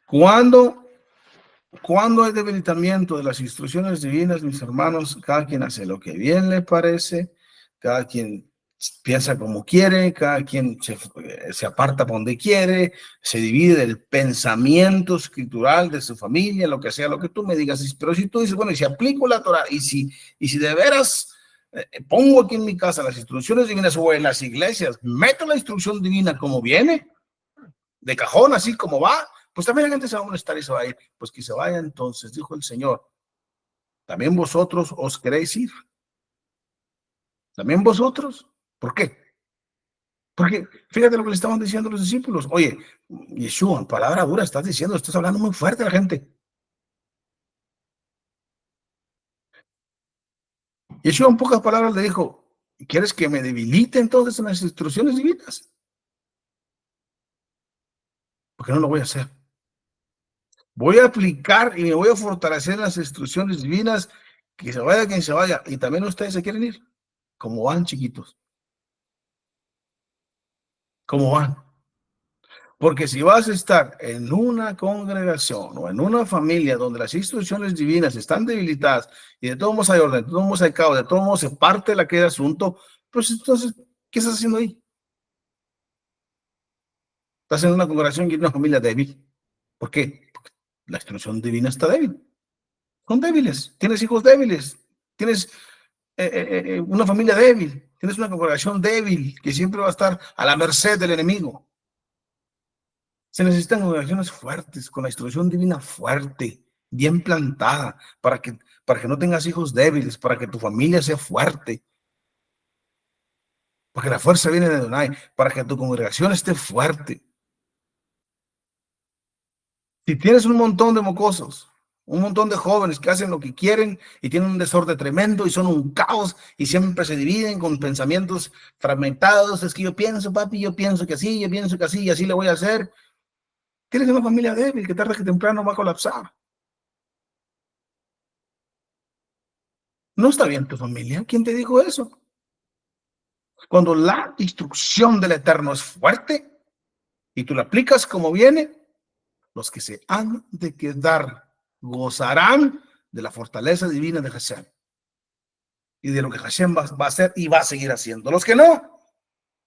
Cuando, cuando hay debilitamiento de las instrucciones divinas, mis hermanos, cada quien hace lo que bien le parece, cada quien piensa como quiere, cada quien se aparta por donde quiere, se divide del pensamiento escritural de su familia, lo que sea, lo que tú me digas. Pero si tú dices, bueno, y si aplico la Torah, y si de veras pongo aquí en mi casa las instrucciones divinas o en las iglesias, meto la instrucción divina como viene, de cajón, así como va, pues también la gente se va a molestar y se va a ir. Pues que se vaya entonces, dijo el Señor. También vosotros os queréis ir. También vosotros. ¿Por qué? Porque fíjate lo que le estaban diciendo los discípulos. Oye, Yeshua, palabra dura, estás diciendo, estás hablando muy fuerte a la gente. Yeshua en pocas palabras le dijo, ¿quieres que me debilite entonces en las instrucciones divinas? Porque no lo voy a hacer. Voy a aplicar y me voy a fortalecer en las instrucciones divinas, que se vaya quien se vaya. Y también ustedes se quieren ir, como van chiquitos, como van. Porque si vas a estar en una congregación o en una familia donde las instrucciones divinas están debilitadas y de todos modos hay orden, de todos modos hay caos, de todos modos se parte la que de asunto, pues entonces, ¿qué estás haciendo ahí? Estás en una congregación y en una familia débil. ¿Por qué? Porque la instrucción divina está débil. Son débiles. Tienes hijos débiles. Tienes una familia débil. Tienes una congregación débil que siempre va a estar a la merced del enemigo. Se necesitan congregaciones fuertes, con la instrucción divina fuerte, bien plantada, para que no tengas hijos débiles, para que tu familia sea fuerte, para que la fuerza viene de Adonai, para que tu congregación esté fuerte. Si tienes un montón de mocosos, un montón de jóvenes que hacen lo que quieren y tienen un desorden tremendo y son un caos y siempre se dividen con pensamientos fragmentados, es que yo pienso, papi, yo pienso que así, yo pienso que así y así le voy a hacer. Tienes una familia débil que tarde que temprano va a colapsar. No está bien tu familia. ¿Quién te dijo eso? Cuando la instrucción del Eterno es fuerte y tú la aplicas como viene, los que se han de quedar gozarán de la fortaleza divina de Hashem y de lo que Hashem va a hacer y va a seguir haciendo. Los que no,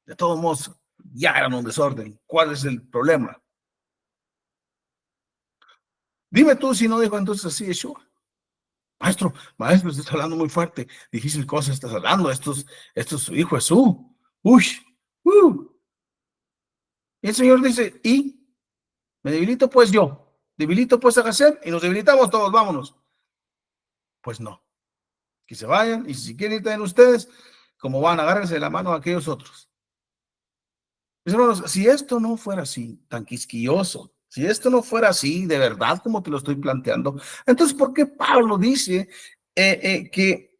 de todos modos, ya eran un desorden. ¿Cuál es el problema? Dime tú si no dijo entonces así Yeshua. Maestro, estás hablando muy fuerte, difícil cosa estás hablando, esto es su hijo Jesús. Uy, uh. Y el Señor dice, y me debilito pues yo, debilito pues a Hashem y nos debilitamos todos, vámonos. Pues no, que se vayan y si quieren ir también ustedes, como van, agárrense de la mano a aquellos otros. Mis hermanos, si esto no fuera así, tan quisquilloso, si esto no fuera así, de verdad, como te lo estoy planteando, entonces, ¿por qué Pablo dice que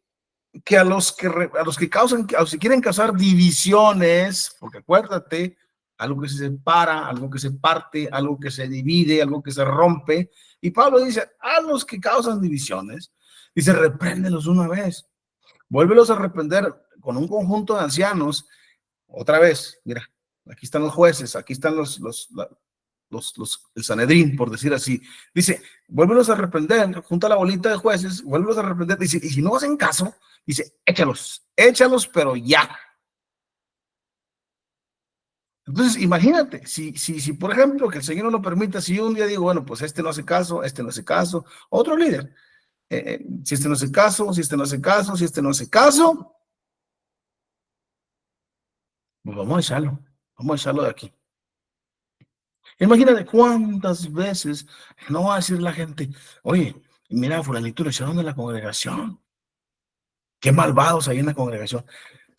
a los que causan, a los que quieren causar divisiones, porque acuérdate, algo que se separa, algo que se parte, algo que se divide, algo que se rompe, y Pablo dice, a los que causan divisiones, dice, repréndelos una vez, Vuélvelos a reprender con un conjunto de ancianos. Otra vez, mira, aquí están los jueces, aquí están el Sanedrín, por decir así. Dice, vuélvelos a reprender, junta la bolita de jueces, vuélvelos a reprender. Dice, y si no hacen caso, dice, échalos, pero ya. Entonces, imagínate, si, por ejemplo, que el Señor no lo permita, si yo un día digo, bueno, pues este no hace caso, este no hace caso, otro líder, si este no hace caso, si este no hace caso, si este no hace caso, pues vamos a echarlo de aquí. Imagínate cuántas veces no va a decir la gente, oye, mira, fulanito le echaron de la congregación, qué malvados ahí en la congregación.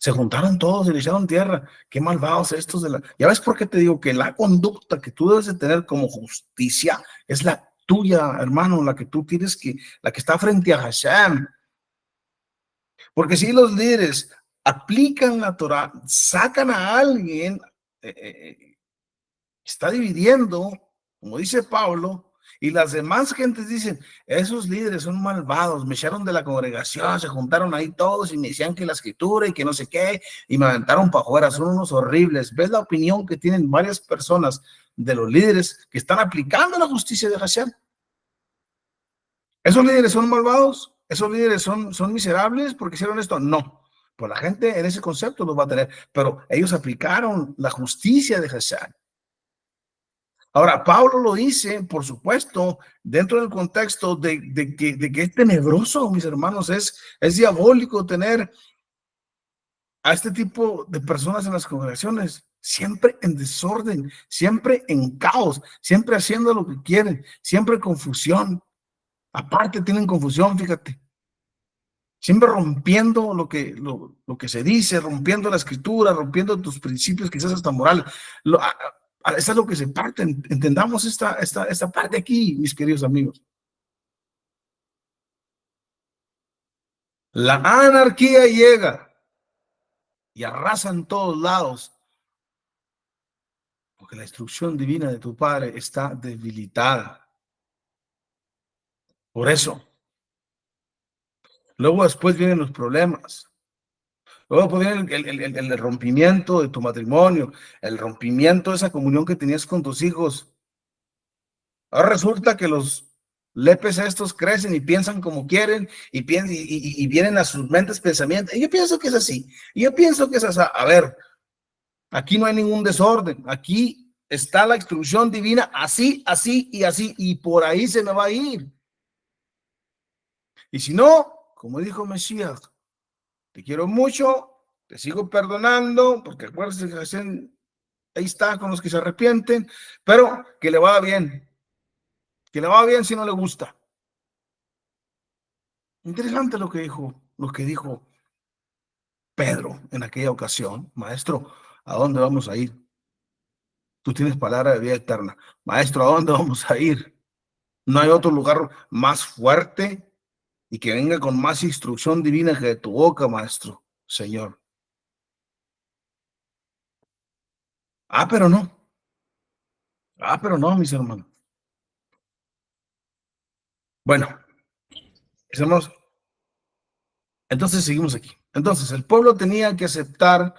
Se juntaron todos y le echaron tierra. Qué malvados estos de la... Ya ves por qué te digo que la conducta que tú debes de tener como justicia es la tuya, hermano, la que tú tienes que, la que está frente a Hashem. Porque si los líderes aplican la Torah, sacan a alguien, está dividiendo, como dice Pablo, y las demás gentes dicen, esos líderes son malvados, me echaron de la congregación, se juntaron ahí todos y me decían que la escritura y que no sé qué, y me aventaron para afuera, son unos horribles. ¿Ves la opinión que tienen varias personas de los líderes que están aplicando la justicia de Hashem? ¿Esos líderes son malvados? ¿Esos líderes son miserables porque hicieron esto? No. Pues la gente en ese concepto los va a tener, pero ellos aplicaron la justicia de Hashem. Ahora, Pablo lo dice, por supuesto, dentro del contexto de que es tenebroso, mis hermanos, es diabólico tener a este tipo de personas en las congregaciones, siempre en desorden, siempre en caos, siempre haciendo lo que quieren, siempre confusión. Aparte tienen confusión, fíjate, siempre rompiendo lo que se dice, rompiendo la escritura, rompiendo tus principios, quizás hasta morales. Eso es lo que se parte. Entendamos esta parte aquí, mis queridos amigos. La anarquía llega y arrasa en todos lados, porque la instrucción divina de tu Padre está debilitada. Por eso, luego después vienen los problemas. Luego viene el rompimiento de tu matrimonio, el rompimiento de esa comunión que tenías con tus hijos. Ahora resulta que los lepes estos crecen y piensan como quieren y vienen a sus mentes pensamientos. Y yo pienso que es así. Y yo pienso que es así. A ver, aquí no hay ningún desorden. Aquí está la instrucción divina así, así y así. Y por ahí se me va a ir. Y si no, como dijo Mesías, te quiero mucho, te sigo perdonando, porque acuérdense que ahí está con los que se arrepienten, pero que le vaya bien. Que le vaya bien si no le gusta. Interesante lo que dijo Pedro en aquella ocasión. Maestro, ¿a dónde vamos a ir? Tú tienes palabra de vida eterna. Maestro, ¿a dónde vamos a ir? No hay otro lugar más fuerte y que venga con más instrucción divina que de tu boca, maestro, Señor. Pero no. Pero no, mis hermanos. Bueno, mis hermanos, entonces seguimos aquí. Entonces, el pueblo tenía que aceptar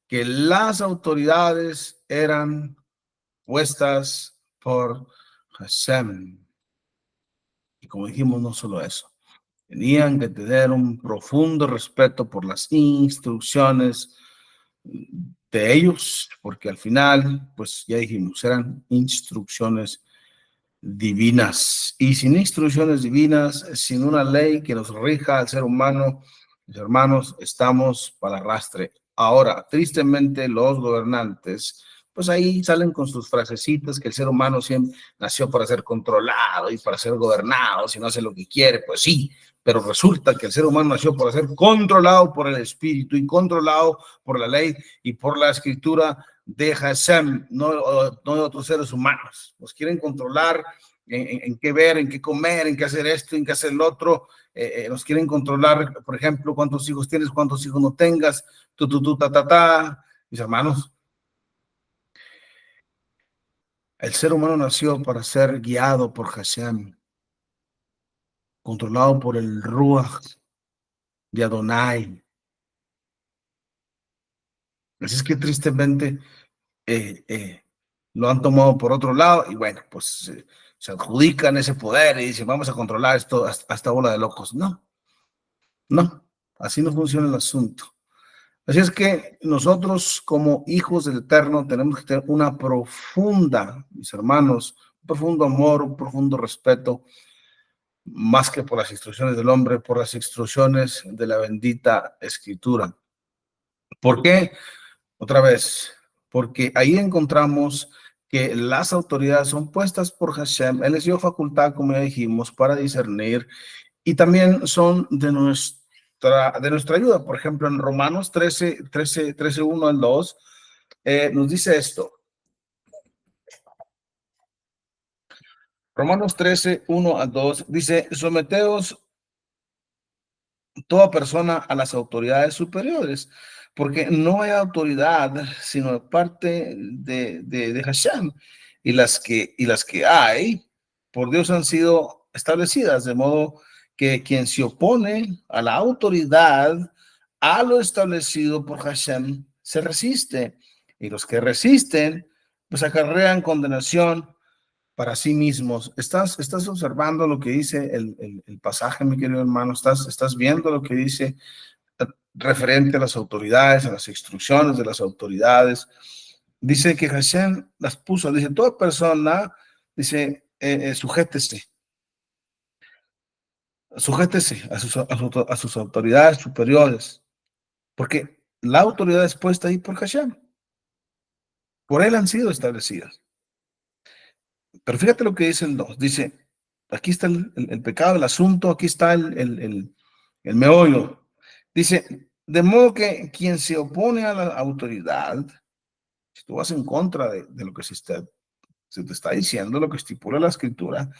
que las autoridades eran puestas por Hashem. Y como dijimos, no solo eso, tenían que tener un profundo respeto por las instrucciones de ellos, porque al final, pues ya dijimos, eran instrucciones divinas. Y sin instrucciones divinas, sin una ley que nos rija al ser humano, mis hermanos, estamos para el arrastre. Ahora, tristemente, los gobernantes, pues ahí salen con sus frasecitas que el ser humano siempre nació para ser controlado y para ser gobernado, si no hace lo que quiere, pues sí, pero resulta que el ser humano nació para ser controlado por el espíritu y controlado por la ley y por la escritura de Hashem, no de otros seres humanos. Nos quieren controlar en qué ver, en qué comer, en qué hacer esto, en qué hacer lo otro. Nos quieren controlar, por ejemplo, cuántos hijos tienes, cuántos hijos no tengas, ta. Mis hermanos, el ser humano nació para ser guiado por Hashem, controlado por el Ruach, de Adonai. Así es que tristemente eh, eh, lo han tomado por otro lado y bueno, pues se adjudican ese poder y dicen, vamos a controlar esto hasta esta bola de locos. No, no, así no funciona el asunto. Así es que nosotros como hijos del Eterno tenemos que tener una profunda, mis hermanos, un profundo amor, un profundo respeto, más que por las instrucciones del hombre, por las instrucciones de la bendita Escritura. ¿Por qué? Otra vez, porque ahí encontramos que las autoridades son puestas por Hashem. Él les dio facultad, como ya dijimos, para discernir y también son de nuestra ayuda. Por ejemplo, en Romanos 13, 1 al 2, nos dice esto. Romanos 13, 1 al 2 dice, someteos toda persona a las autoridades superiores, porque no hay autoridad sino de parte de Hashem, y las que hay por Dios han sido establecidas, de modo que quien se opone a la autoridad, a lo establecido por Hashem, se resiste, y los que resisten, pues acarrean condenación para sí mismos. Estás observando lo que dice el pasaje, mi querido hermano. Estás viendo lo que dice referente a las autoridades, a las instrucciones de las autoridades. Dice que Hashem las puso, dice, toda persona, dice, sujétese a sus autoridades superiores, porque la autoridad es puesta ahí por Hashem, por él han sido establecidas. Pero fíjate lo que dice el 2. Dice, aquí está el pecado, el asunto, aquí está el meollo. Dice, de modo que quien se opone a la autoridad, si tú vas en contra de lo que se te está diciendo, lo que estipula la escritura,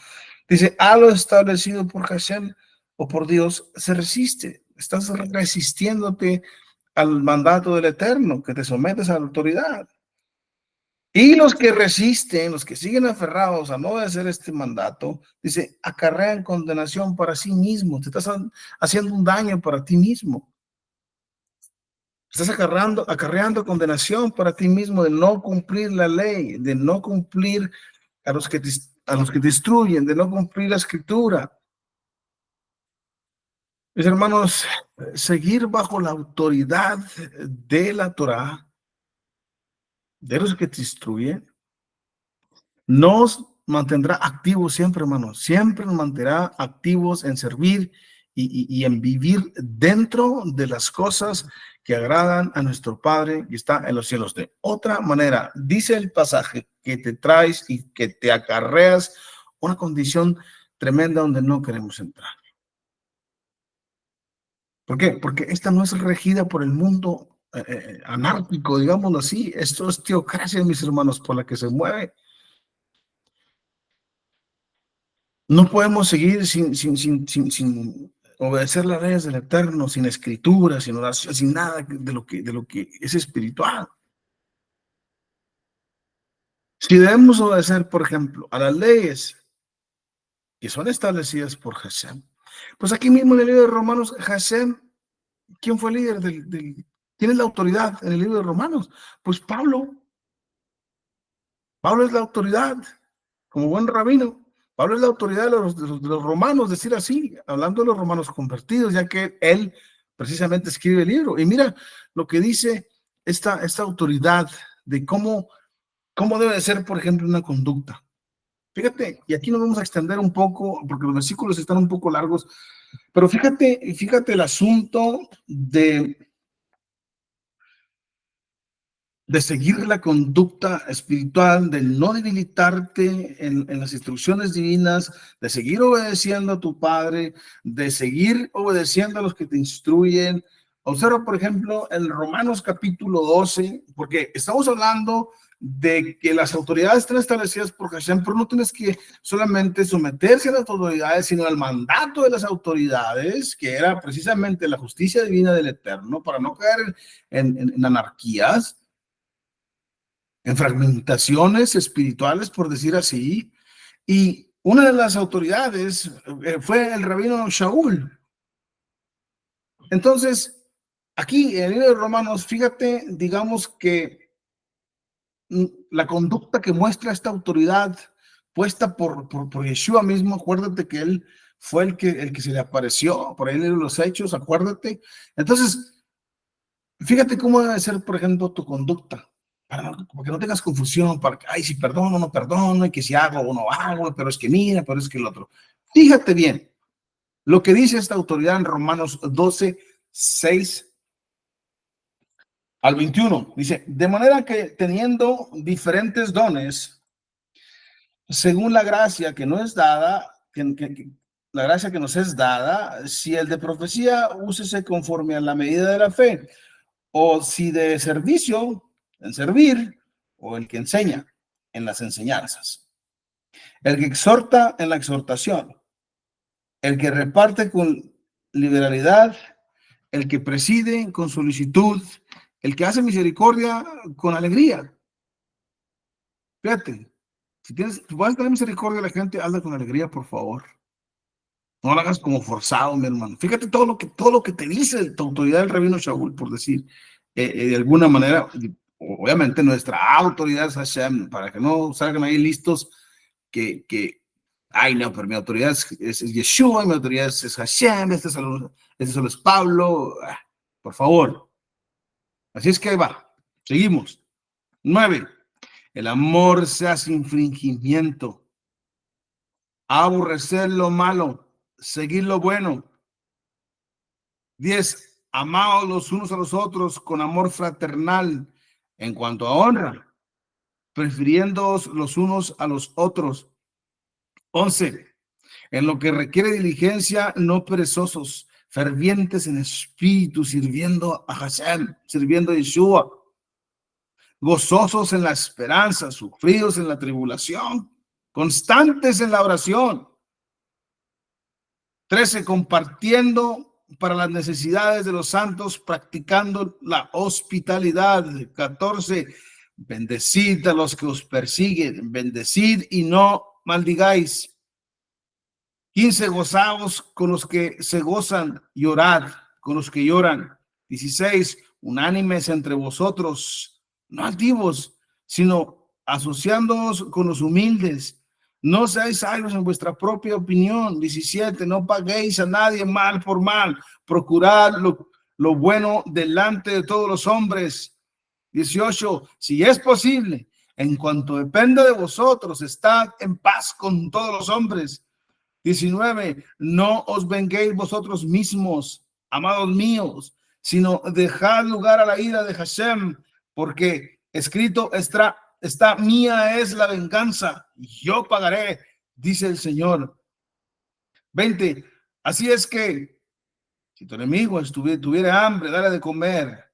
dice, a lo establecido por Hashem o por Dios, se resiste. Estás resistiéndote al mandato del Eterno, que te sometes a la autoridad. Y los que resisten, los que siguen aferrados a no obedecer este mandato, dice, acarrean condenación para sí mismos. Te estás haciendo un daño para ti mismo. Estás acarreando condenación para ti mismo de no cumplir la ley, de no cumplir a los que destruyen, de no cumplir la escritura. Mis hermanos, seguir bajo la autoridad de la Torah, de los que te instruyen, nos mantendrá activos siempre, hermanos. Siempre nos mantendrá activos en servir y en vivir dentro de las cosas que agradan a nuestro Padre que está en los cielos. De otra manera, dice el pasaje que te traes y que te acarreas una condición tremenda donde no queremos entrar. ¿Por qué? Porque esta no es regida por el mundo anárquico, digámoslo así. Esto es teocracia, mis hermanos, por la que se mueve. No podemos seguir sin obedecer las leyes del Eterno, sin escritura, sin oración, sin nada de lo que es espiritual. Si debemos obedecer, por ejemplo, a las leyes que son establecidas por Hashem, pues aquí mismo en el libro de Romanos, Hashem, ¿quién fue el líder quién es la autoridad en el libro de Romanos? Pues Pablo. Pablo es la autoridad, como buen rabino. Pablo es la autoridad de los romanos, decir así, hablando de los romanos convertidos, ya que él precisamente escribe el libro. Y mira lo que dice esta autoridad de cómo debe de ser, por ejemplo, una conducta. Fíjate, y aquí nos vamos a extender un poco, porque los versículos están un poco largos, pero fíjate el asunto de seguir la conducta espiritual, de no debilitarte en las instrucciones divinas, de seguir obedeciendo a tu Padre, de seguir obedeciendo a los que te instruyen. Observa, por ejemplo, en Romanos capítulo 12, porque estamos hablando de que las autoridades están establecidas por Hashem, pero no tienes que solamente someterse a las autoridades, sino al mandato de las autoridades, que era precisamente la justicia divina del Eterno, para no caer en anarquías, en fragmentaciones espirituales, por decir así. Y una de las autoridades fue el rabino Shaul. Entonces, aquí en el libro de Romanos, fíjate, digamos que la conducta que muestra esta autoridad puesta por Yeshua mismo, acuérdate que él fue el que se le apareció, por ahí en los hechos, acuérdate. Entonces, fíjate cómo debe ser, por ejemplo, tu conducta, para que no tengas confusión, para que, ay, si perdono, no perdono, y que si hago o no hago, pero es que mira, pero es que el otro. Fíjate bien, lo que dice esta autoridad en Romanos 12, 6 al 21, dice, de manera que teniendo diferentes dones, según la gracia que no es dada, la gracia que nos es dada, si el de profecía, úsese conforme a la medida de la fe, o si de servicio, en servir, o el que enseña, en las enseñanzas, el que exhorta en la exhortación, el que reparte con liberalidad, el que preside con solicitud, el que hace misericordia con alegría. Fíjate, si vas a tener misericordia de la gente, hazla con alegría, por favor. No lo hagas como forzado, mi hermano. Fíjate todo lo que te dice tu autoridad del rabino Shaul, por decir, de alguna manera, obviamente nuestra autoridad es Hashem, para que no salgan ahí listos ay, no, pero mi autoridad es Yeshua, mi autoridad es Hashem, este solo es Pablo, por favor. Así es que ahí va, seguimos. 9. El amor sea sin fingimiento, aborrecer lo malo, seguir lo bueno. 10. Amaos los unos a los otros con amor fraternal en cuanto a honra, prefiriéndoos los unos a los otros. 11. En lo que requiere diligencia, no perezosos, fervientes en espíritu, sirviendo a Hashem, sirviendo a Yeshua, gozosos en la esperanza, sufridos en la tribulación, constantes en la oración. 13. Compartiendo para las necesidades de los santos, practicando la hospitalidad. 14. Bendecid a los que os persiguen, bendecid y no maldigáis. 15. Gozaos con los que se gozan, llorad con los que lloran. 16. Unánimes entre vosotros, no altivos, sino asociándoos con los humildes. No seáis sabios en vuestra propia opinión. 17. No paguéis a nadie mal por mal. Procurad lo bueno delante de todos los hombres. 18. Si es posible, en cuanto dependa de vosotros, estad en paz con todos los hombres. 19. No os venguéis vosotros mismos, amados míos, sino dejad lugar a la ira de Hashem, porque escrito está mía es la venganza, yo pagaré, dice el Señor. 20. Así es que, si tu enemigo tuviera hambre, dale de comer.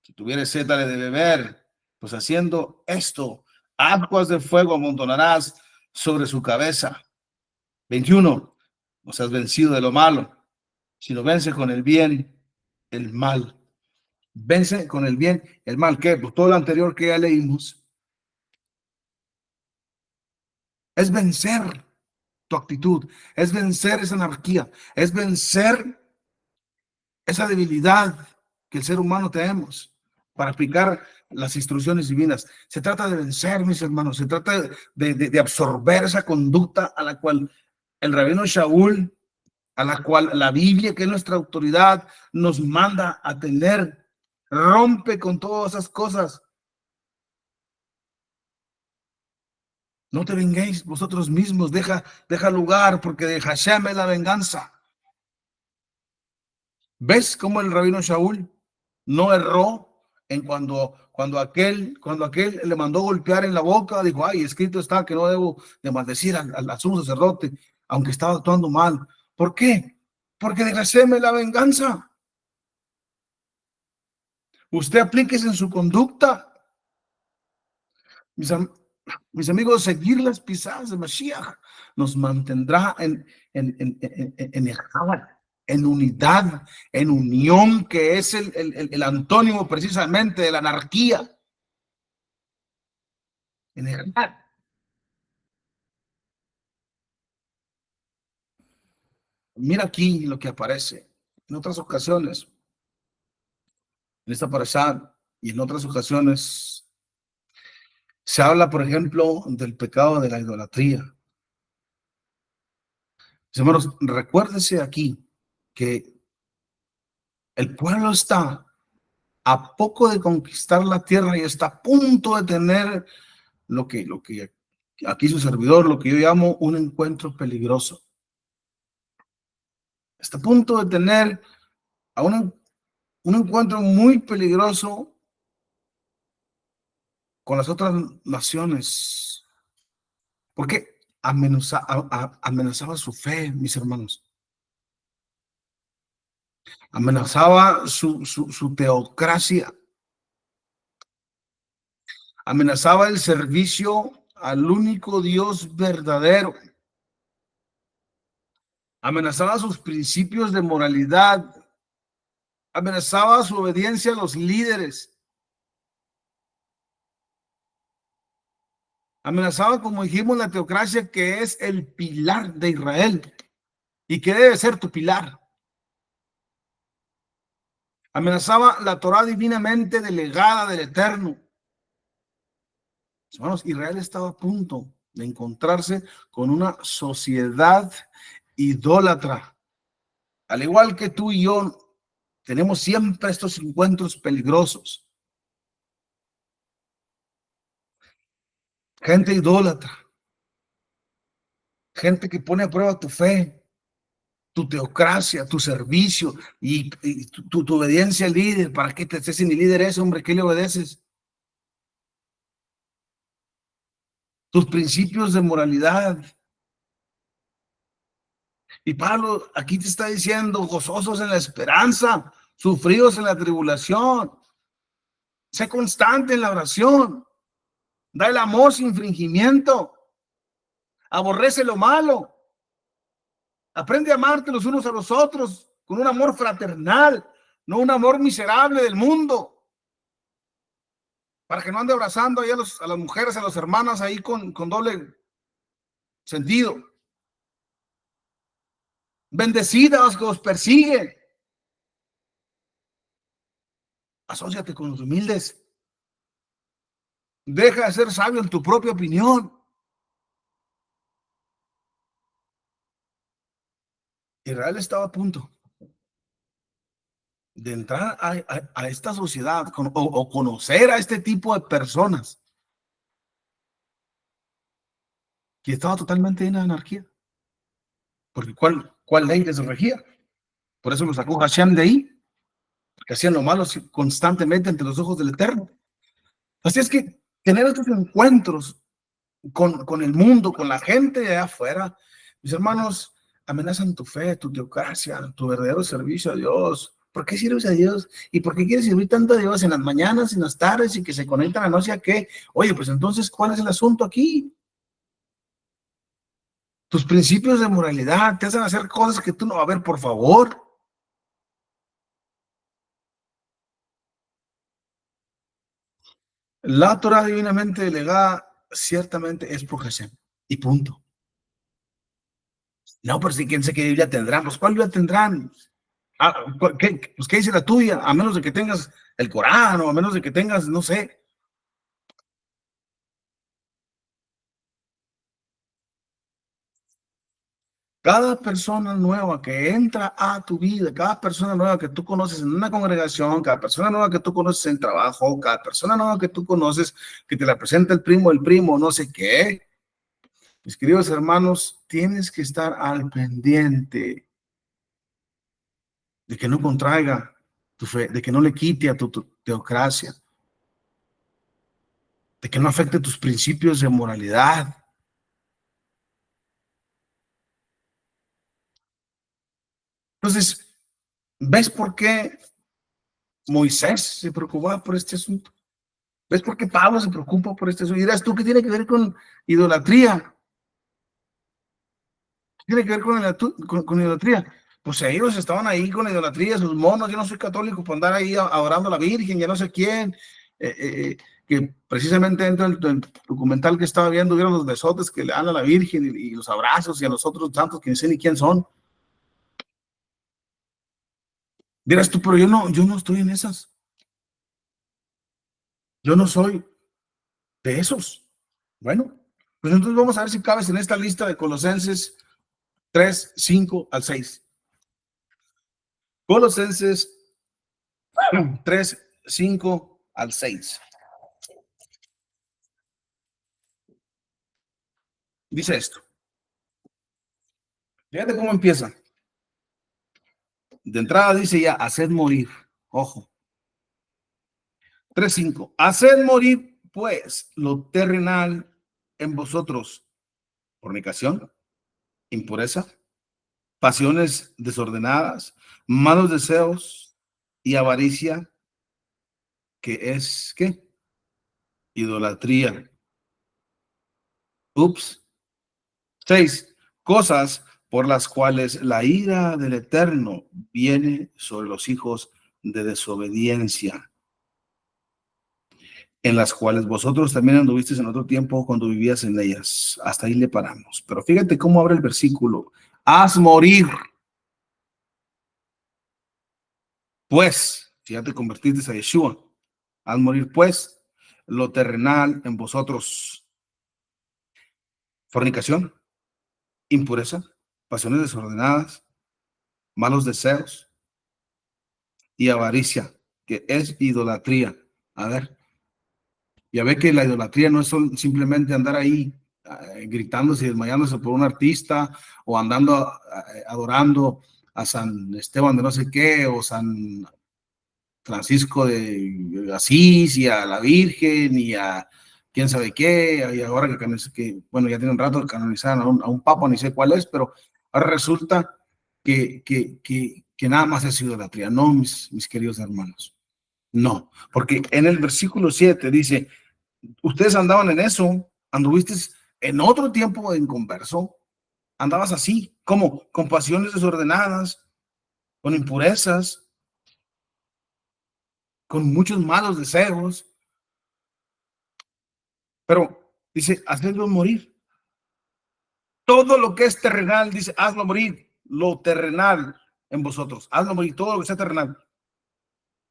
Si tuviera sed, dale de beber. Pues haciendo esto, aguas de fuego amontonarás sobre su cabeza. 21. No seas vencido de lo malo, sino vence con el bien el mal. Vence con el bien el mal. ¿Qué? Pues todo lo anterior que ya leímos es vencer tu actitud, es vencer esa anarquía, es vencer esa debilidad que el ser humano tenemos para aplicar las instrucciones divinas. Se trata de vencer, mis hermanos, se trata de absorber esa conducta a la cual el rabino Shaul, a la cual la Biblia, que es nuestra autoridad, nos manda a tener. Rompe con todas esas cosas. No te venguéis vosotros mismos, deja lugar, porque de Hashem es la venganza. ¿Ves cómo el rabino Shaul no erró en cuando aquel le mandó golpear en la boca? Dijo, ay, escrito está que no debo de maldecir al sumo sacerdote, aunque estaba actuando mal. ¿Por qué? Porque de Hashem es la venganza. Usted aplíquese en su conducta. Mis amigos, seguir las pisadas de Mashiach nos mantendrá en unidad, en unión, que es el antónimo precisamente de la anarquía. En Ejad. Mira aquí lo que aparece. En otras ocasiones, en esta parashá y en otras ocasiones, se habla, por ejemplo, del pecado de la idolatría. Hermanos, recuérdese aquí que el pueblo está a poco de conquistar la tierra y está a punto de tener lo que aquí su servidor, lo que yo llamo un encuentro peligroso. Está a punto de tener a un encuentro muy peligroso con las otras naciones, porque amenazaba su fe, mis hermanos. Amenazaba su teocracia, amenazaba el servicio al único Dios verdadero, amenazaba sus principios de moralidad, amenazaba su obediencia a los líderes, amenazaba, como dijimos, la teocracia, que es el pilar de Israel y que debe ser tu pilar. Amenazaba la Torá divinamente delegada del Eterno. Hermanos, Israel estaba a punto de encontrarse con una sociedad idólatra. Al igual que tú y yo, tenemos siempre estos encuentros peligrosos. Gente idólatra, gente que pone a prueba tu fe, tu teocracia, tu servicio y tu obediencia al líder. ¿Para qué te estés en el líder ese, hombre? ¿Qué le obedeces? Tus principios de moralidad. Y Pablo aquí te está diciendo, gozosos en la esperanza, sufridos en la tribulación. Sé constante en la oración. Da el amor sin fingimiento. Aborrece lo malo. Aprende a amarte los unos a los otros con un amor fraternal, no un amor miserable del mundo. Para que no ande abrazando ahí a las mujeres, a las hermanas ahí con doble sentido. Bendecida a los que os persiguen. Asóciate con los humildes. Deja de ser sabio en tu propia opinión. Israel estaba a punto de entrar a esta sociedad o conocer a este tipo de personas que estaba totalmente en anarquía. Porque ¿cuál ley les regía? Por eso lo sacó Hashem de ahí, que hacían lo malo constantemente ante los ojos del Eterno. Así es que tener estos encuentros con el mundo, con la gente de allá afuera, mis hermanos, amenazan tu fe, tu teocracia, tu verdadero servicio a Dios. ¿Por qué sirves a Dios? ¿Y por qué quieres servir tanto a Dios en las mañanas, en las tardes y que se conectan a no sé a qué? Oye, pues entonces, ¿cuál es el asunto aquí? Tus principios de moralidad te hacen hacer cosas que tú no. A ver, por favor. La Torah divinamente delegada ciertamente es por Hashem. Y punto. No, pero si quién sé qué Biblia tendrán. Pues, ¿cuál Biblia tendrán? ¿Qué dice la tuya? A menos de que tengas el Corán o a menos de que tengas, no sé. Cada persona nueva que entra a tu vida, cada persona nueva que tú conoces en una congregación, cada persona nueva que tú conoces en trabajo, cada persona nueva que tú conoces, que te la presenta el primo, no sé qué. Mis queridos hermanos, tienes que estar al pendiente de que no contraiga tu fe, de que no le quite a tu teocracia, de que no afecte tus principios de moralidad. Entonces, ¿ves por qué Moisés se preocupaba por este asunto? ¿Ves por qué Pablo se preocupa por este asunto? Y dirás, ¿tú qué tiene que ver con idolatría? ¿Qué tiene que ver con idolatría? Pues ellos estaban ahí con la idolatría, sus monos. Yo no soy católico para andar ahí adorando a la Virgen, ya no sé quién. Que precisamente dentro del documental que estaba viendo, vieron los besotes que le dan a la Virgen y los abrazos y a los otros santos que no sé ni quién son. Dirás tú, pero yo no estoy en esas. Yo no soy de esos. Bueno, pues entonces vamos a ver si cabes en esta lista de Colosenses 3, 5 al 6. Colosenses 3, 5 al 6. Dice esto. Fíjate cómo empieza. De entrada dice ya, haced morir. Ojo. 3, 5. Haced morir, pues, lo terrenal en vosotros. Fornicación, impureza, pasiones desordenadas, malos deseos y avaricia, que es, ¿qué? Idolatría. Ups. 6. Cosas por las cuales la ira del Eterno viene sobre los hijos de desobediencia, en las cuales vosotros también anduvisteis en otro tiempo cuando vivías en ellas. Hasta ahí le paramos. Pero fíjate cómo abre el versículo. Haz morir, pues, si ya te convertiste a Yeshua, haz morir, pues, lo terrenal en vosotros. Fornicación, impureza, pasiones desordenadas, malos deseos y avaricia, que es idolatría. A ver, ya ve que la idolatría no es simplemente andar ahí gritándose y desmayándose por un artista o andando adorando a San Esteban de no sé qué o San Francisco de Asís y a la Virgen y a quién sabe qué, y ahora que bueno, ya tiene un rato que canonizaron a un papa, ni sé cuál es, pero ahora resulta que nada más es idolatría. No, mis queridos hermanos, no, porque en el versículo 7 dice, ustedes andaban en eso, anduviste en otro tiempo en converso, andabas así, como con pasiones desordenadas, con impurezas, con muchos malos deseos, pero dice, hacedlo morir. Todo lo que es terrenal, dice, hazlo morir, lo terrenal en vosotros, hazlo morir, todo lo que sea terrenal.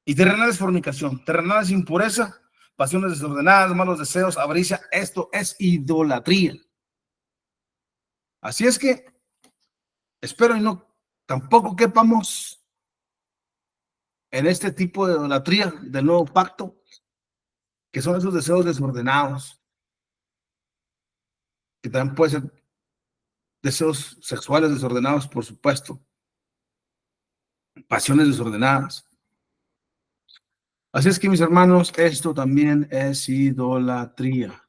Y terrenal es fornicación, terrenal es impureza, pasiones desordenadas, malos deseos, avaricia, esto es idolatría. Así es que espero y no tampoco quepamos en este tipo de idolatría del nuevo pacto, que son esos deseos desordenados, que también pueden ser deseos sexuales desordenados, por supuesto, pasiones desordenadas. Así es que, mis hermanos, esto también es idolatría.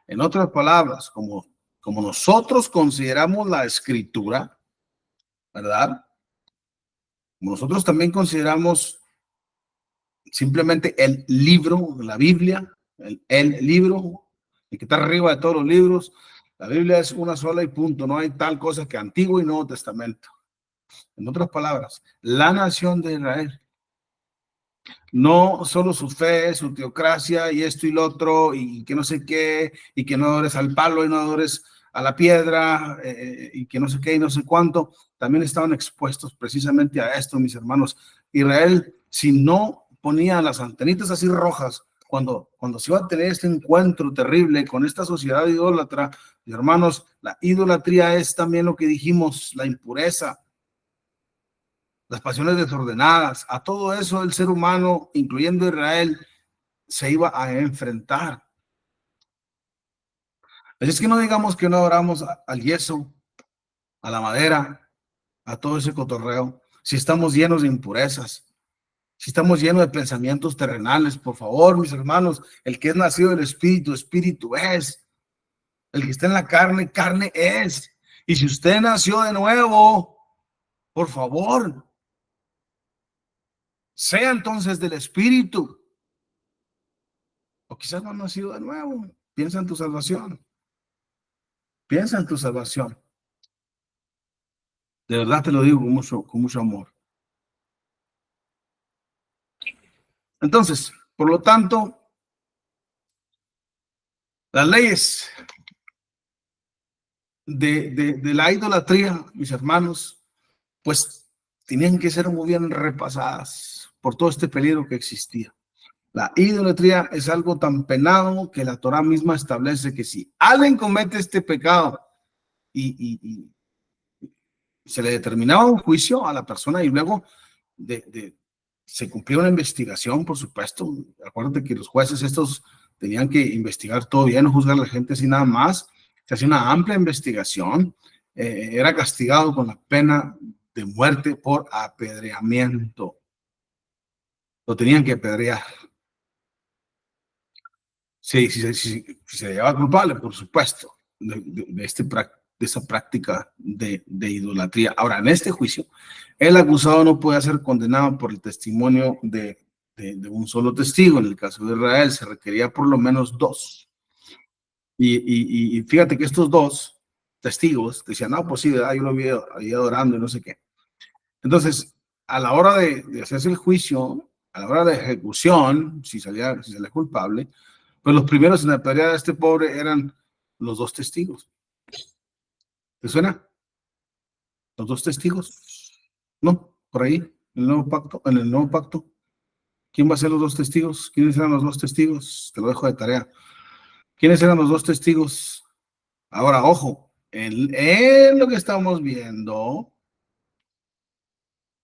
En otras palabras, como nosotros consideramos la escritura, ¿verdad? Como nosotros también consideramos simplemente el libro, la Biblia, el libro, el que está arriba de todos los libros. La Biblia es una sola y punto. No hay tal cosa que Antiguo y Nuevo Testamento. En otras palabras, la nación de Israel, no solo su fe, su teocracia y esto y lo otro, y que no sé qué, y que no adores al palo y no adores a la piedra, y que no sé qué y no sé cuánto, también estaban expuestos precisamente a esto, mis hermanos. Israel, si no ponía las antenitas así rojas, cuando se iba a tener este encuentro terrible con esta sociedad idólatra, mis hermanos, la idolatría es también lo que dijimos, la impureza, las pasiones desordenadas, a todo eso el ser humano, incluyendo Israel, se iba a enfrentar. Así es que no digamos que no adoramos al yeso, a la madera, a todo ese cotorreo, si estamos llenos de impurezas, si estamos llenos de pensamientos terrenales. Por favor, mis hermanos, el que es nacido del Espíritu, Espíritu es. El que está en la carne, carne es. Y si usted nació de nuevo, por favor, sea entonces del Espíritu. O quizás no has nacido de nuevo. Piensa en tu salvación. Piensa en tu salvación. De verdad te lo digo con mucho amor. Entonces, por lo tanto, las leyes de la idolatría, mis hermanos, pues tenían que ser muy bien repasadas por todo este peligro que existía. La idolatría es algo tan penado que la Torá misma establece que si alguien comete este pecado y se le determinaba un juicio a la persona y luego se cumplía una investigación, por supuesto. Acuérdate que los jueces estos tenían que investigar todo bien, no juzgar a la gente así nada más. Se hacía una amplia investigación. Era castigado con la pena de muerte por apedreamiento. Lo tenían que apedrear. Sí, si se llevaba culpable, por supuesto, de esa práctica de idolatría. Ahora, en este juicio, el acusado no puede ser condenado por el testimonio de un solo testigo. En el caso de Israel, se requería por lo menos dos. Y fíjate que estos dos testigos decían, no, pues sí, yo lo vi ahí adorando y no sé qué. Entonces, a la hora de hacerse el juicio, a la hora de ejecución, si salía culpable, pues los primeros en apedrear a este pobre eran los dos testigos. ¿Te suena? Los dos testigos. No, por ahí, en el nuevo pacto. ¿Quién va a ser los dos testigos? ¿Quiénes eran los dos testigos? Te lo dejo de tarea. ¿Quiénes eran los dos testigos? Ahora, ojo, en lo que estamos viendo,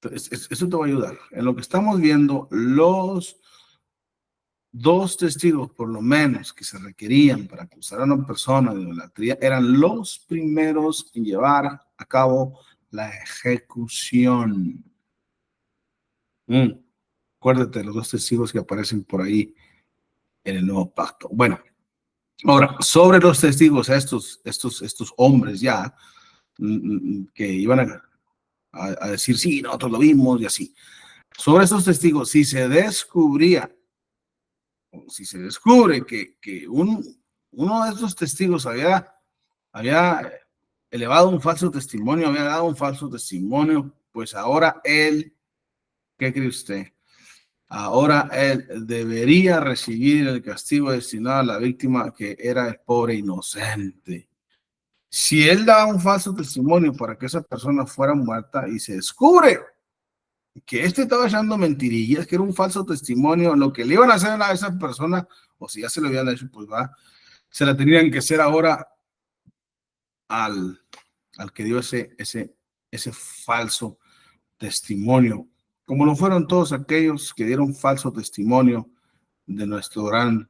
eso te va a ayudar. En lo que estamos viendo, los dos testigos, por lo menos, que se requerían para acusar a una persona de idolatría, eran los primeros en llevar a cabo la ejecución. Acuérdate de los dos testigos que aparecen por ahí en el nuevo pacto. Bueno, ahora, sobre los testigos, estos hombres ya, que iban a decir, sí, nosotros lo vimos y así. Sobre estos testigos, si se descubría, si se descubre que uno de estos testigos había elevado un falso testimonio, había dado un falso testimonio, pues ahora él, ¿qué cree usted? Ahora él debería recibir el castigo destinado a la víctima, que era el pobre inocente. Si él daba un falso testimonio para que esa persona fuera muerta y se descubre que estaba echando mentirillas, que era un falso testimonio, lo que le iban a hacer a esa persona, o si ya se lo habían hecho, pues se la tenían que hacer ahora al que dio ese falso testimonio, como lo fueron todos aquellos que dieron falso testimonio de nuestro gran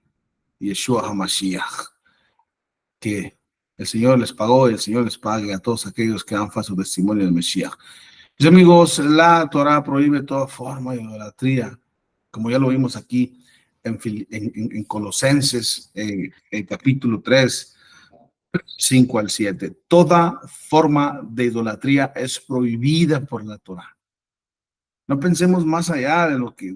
Yeshua HaMashiach, que el Señor les pagó y el Señor les pague a todos aquellos que dan falso testimonio del Mesías. Mis amigos, la Torah prohíbe toda forma de idolatría, como ya lo vimos aquí en Colosenses, en capítulo 3, 5 al 7. Toda forma de idolatría es prohibida por la Torah. No pensemos más allá de lo que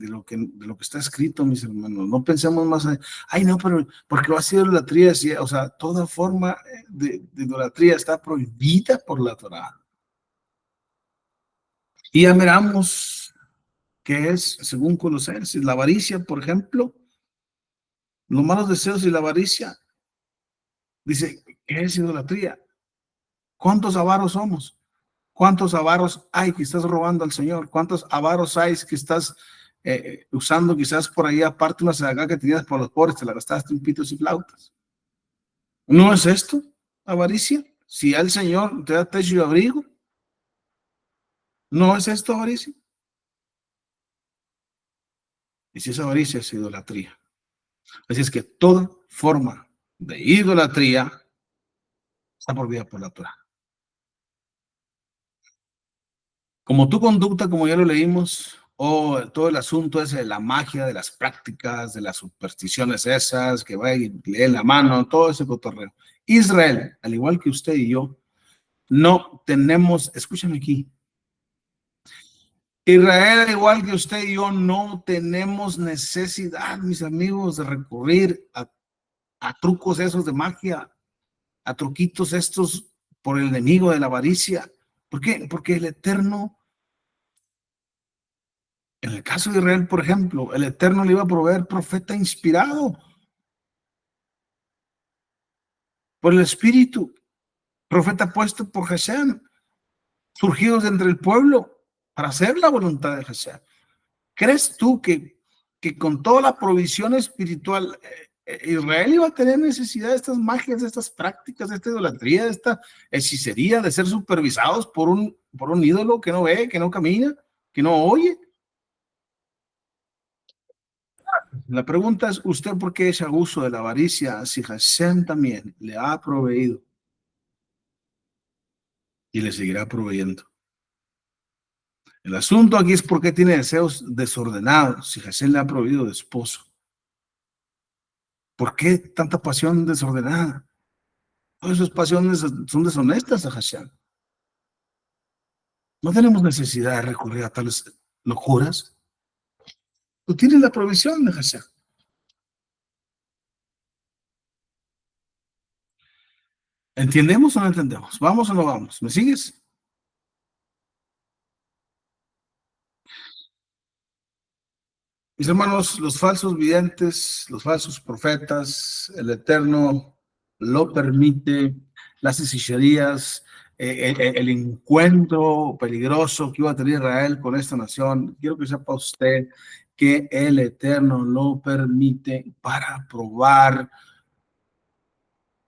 está escrito, mis hermanos. No pensemos más allá. Ay, no, pero porque va a ser idolatría. O sea, toda forma de idolatría está prohibida por la Torah. Y ya miramos que es, según Colosenses, la avaricia, por ejemplo, los malos deseos y la avaricia. Dice, ¿qué es idolatría? ¿Cuántos avaros somos? ¿Cuántos avaros hay que estás robando al Señor? ¿Cuántos avaros hay que estás usando quizás por ahí, aparte una sinagoga que tenías por los pobres, te la gastaste en pitos y flautas? ¿No es esto avaricia? Si el Señor te da techo y abrigo, ¿no es esto avaricia? Y si es avaricia, es idolatría. Así es que toda forma de idolatría está prohibida por la Torah. Como tu conducta, como ya lo leímos, o todo el asunto ese de la magia, de las prácticas, de las supersticiones esas, que va y lee la mano, todo ese cotorreo. Israel, al igual que usted y yo, no tenemos, escúchame aquí, Israel, al igual que usted y yo, no tenemos necesidad, mis amigos, de recurrir a trucos esos de magia, a truquitos estos por el enemigo de la avaricia. ¿Por qué? Porque el Eterno, en el caso de Israel, por ejemplo, el Eterno le iba a proveer profeta inspirado por el Espíritu, profeta puesto por Hashem, surgidos de entre el pueblo. para hacer la voluntad de Hashem. ¿Crees tú que con toda la provisión espiritual Israel iba a tener necesidad de estas magias, de estas prácticas, de esta idolatría, de esta hechicería, de ser supervisados por un ídolo que no ve, que no camina, que no oye? La pregunta es, ¿usted por qué ese abuso de la avaricia si Hashem también le ha proveído y le seguirá proveyendo? El asunto aquí es por qué tiene deseos desordenados si Hashem le ha proveído de esposo. ¿Por qué tanta pasión desordenada? Todas esas pasiones son deshonestas a Hashem. No tenemos necesidad de recurrir a tales locuras. Tú tienes la provisión de Hashem. ¿Entendemos o no entendemos? ¿Vamos o no vamos? ¿Me sigues? Mis hermanos, los falsos videntes, los falsos profetas, el Eterno lo permite, las hechicerías, el encuentro peligroso que iba a tener Israel con esta nación. Quiero que sepa usted que el Eterno lo permite para probar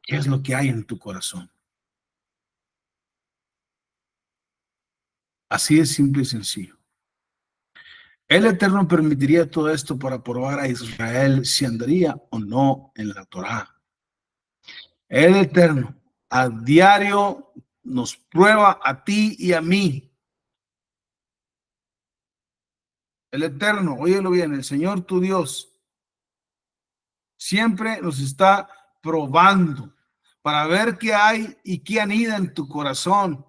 qué es lo que hay en tu corazón. Así es simple y sencillo. El Eterno permitiría todo esto para probar a Israel si andaría o no en la Torá. El Eterno a diario nos prueba a ti y a mí. El Eterno, óyelo bien, el Señor tu Dios siempre nos está probando para ver qué hay y qué anida en tu corazón.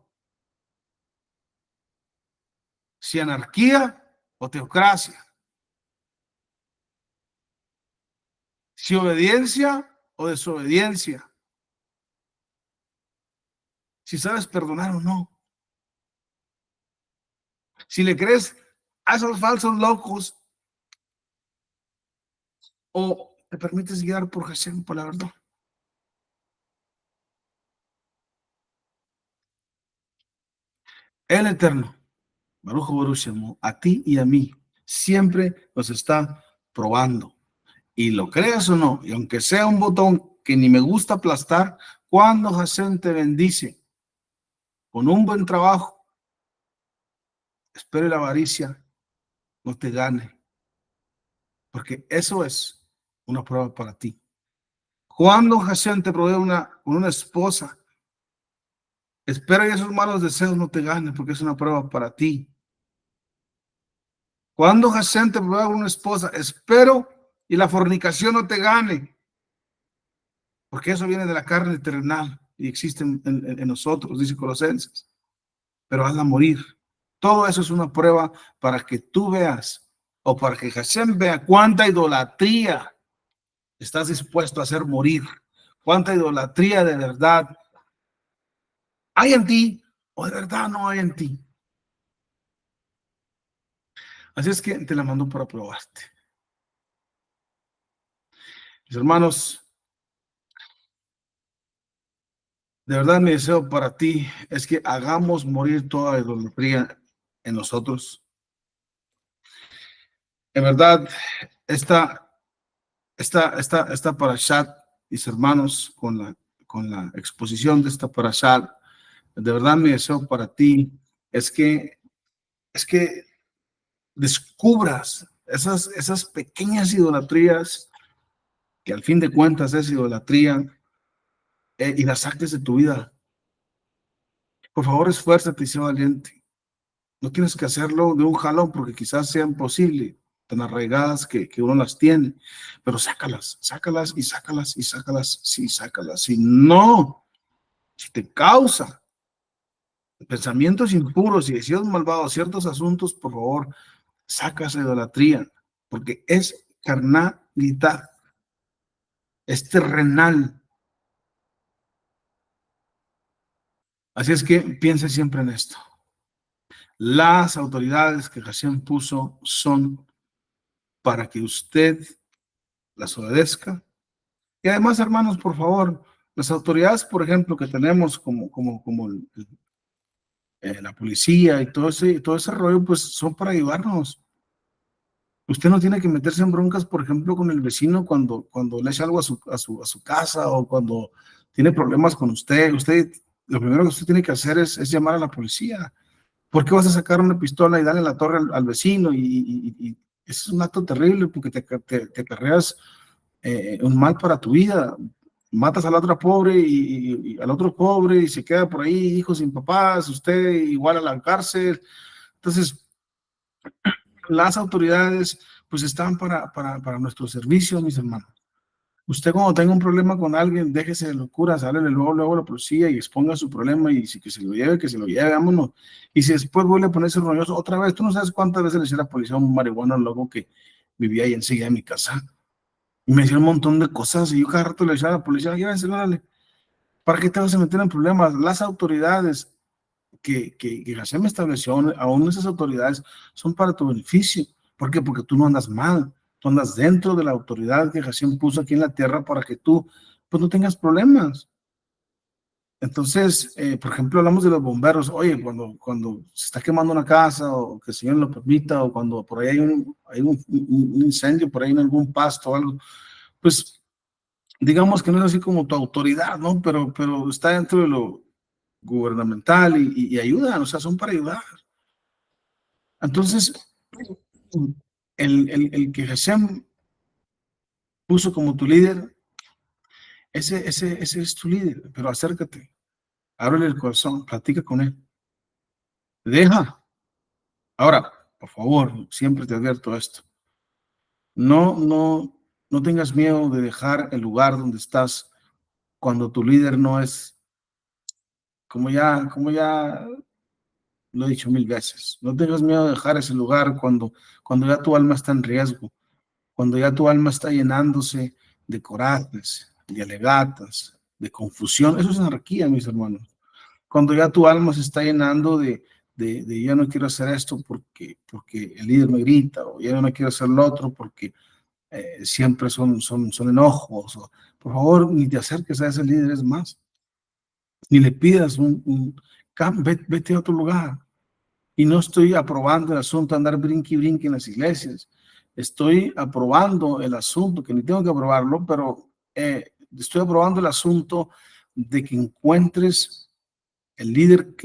Si anarquía o teocracia. Si obediencia o desobediencia. Si sabes perdonar o no. Si le crees a esos falsos locos o te permites guiar por Hashem, por la verdad. El Eterno, Baruch Hu Baruch Shemo, a ti y a mí, siempre nos está probando. Y lo creas o no, y aunque sea un botón que ni me gusta aplastar, cuando Hashem te bendice con un buen trabajo, espere la avaricia no te gane, porque eso es una prueba para ti. Cuando Hashem te provee una esposa, espera que esos malos deseos no te ganen, porque es una prueba para ti. Cuando Hashem te provee una esposa, espero y la fornicación no te gane, porque eso viene de la carne terrenal y existe en nosotros, dice Colosenses, pero hazla morir. Todo eso es una prueba para que tú veas o para que Hashem vea cuánta idolatría estás dispuesto a hacer morir, cuánta idolatría de verdad hay en ti o de verdad no hay en ti. Así es que te la mando para probarte. Mis hermanos, de verdad mi deseo para ti es que hagamos morir toda idolatría en nosotros. En verdad, esta parashat, mis hermanos, con la exposición de esta parashat, de verdad mi deseo para ti es que descubras esas pequeñas idolatrías que al fin de cuentas es idolatría y las saques de tu vida. Por favor, esfuérzate y sé valiente. No tienes que hacerlo de un jalón porque quizás sea imposible, tan arraigadas que uno las tiene, pero sácalas, sácalas y sácalas y sácalas, sí, sácalas. Si no, si te causa pensamientos impuros y deseos malvados, ciertos asuntos, por favor, saca esa idolatría, porque es carnalidad, es terrenal. Así es que piense siempre en esto. Las autoridades que Hashem puso son para que usted las obedezca. Y además, hermanos, por favor, las autoridades, por ejemplo, que tenemos como la policía y todo ese rollo, pues son para ayudarnos. Usted no tiene que meterse en broncas, por ejemplo, con el vecino cuando le echa algo a su casa o cuando tiene problemas con usted. Usted, lo primero que usted tiene que hacer es llamar a la policía. ¿Por qué vas a sacar una pistola y darle la torre al vecino? Y es un acto terrible porque te acarreas un mal para tu vida. Matas a la otra pobre y al otro pobre y se queda por ahí, hijos sin papás, usted igual a la cárcel. Entonces, las autoridades pues están para nuestro servicio, mis hermanos. Usted cuando tenga un problema con alguien, déjese de locuras, háblele luego a la policía y exponga su problema y si que se lo lleve, vámonos. Y si después vuelve a ponerse roñoso otra vez, tú no sabes cuántas veces le decía a la policía a un marihuano loco que vivía ahí enseguida de mi casa. Y me decía un montón de cosas y yo cada rato le decía a la policía, llévense, órale, ¿para qué te vas a meter en problemas? Las autoridades que Hashem estableció, aún esas autoridades son para tu beneficio. ¿Por qué? Porque tú no andas mal, tú andas dentro de la autoridad que Hashem puso aquí en la tierra para que tú pues no tengas problemas. Entonces, por ejemplo, hablamos de los bomberos. Oye, cuando se está quemando una casa o que el Señor lo permita o cuando por ahí hay un incendio, por ahí en algún pasto o algo, pues digamos que no es así como tu autoridad, ¿no? Pero está dentro de lo gubernamental y ayudan, o sea, son para ayudar. Entonces, el que Hashem puso como tu líder, ese es tu líder, pero acércate, ábrele el corazón, platica con él, deja. Ahora, por favor, siempre te advierto esto, no tengas miedo de dejar el lugar donde estás cuando tu líder no es, como ya lo he dicho 1000 veces, no tengas miedo de dejar ese lugar cuando ya tu alma está en riesgo, cuando ya tu alma está llenándose de corajes, de alegatas, de confusión. Eso es anarquía, mis hermanos. Cuando ya tu alma se está llenando de ya no quiero hacer esto porque el líder me grita, o ya no quiero hacer lo otro porque siempre son enojos. Por favor, ni te acerques a ese líder, es más, ni le pidas vete a otro lugar. Y no estoy aprobando el asunto de andar brinque y brinque en las iglesias. Estoy aprobando el asunto, que ni tengo que aprobarlo, pero estoy aprobando el asunto de que encuentres el líder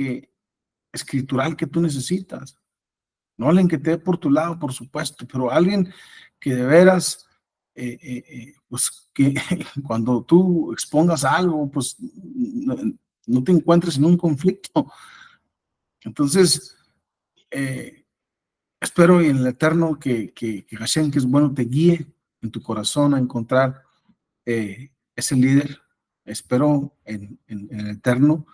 escritural que tú necesitas. No alguien que te dé por tu lado, por supuesto, pero alguien que de veras, pues que cuando tú expongas algo, pues no te encuentres en un conflicto. Entonces, eh, espero en el Eterno que Hashem, que es bueno, te guíe en tu corazón a encontrar ese líder. Espero en el Eterno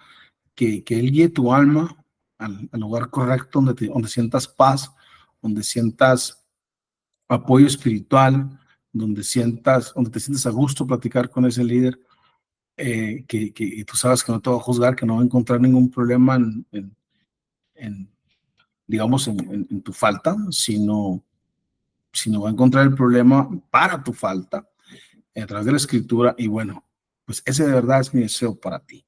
que Él guíe tu alma al lugar correcto donde sientas paz, donde sientas apoyo espiritual, donde te sientas a gusto platicar con ese líder, que tú sabes que no te va a juzgar, que no va a encontrar ningún problema en digamos, en tu falta, sino va a encontrar el problema para tu falta a través de la escritura. Y bueno, pues ese de verdad es mi deseo para ti,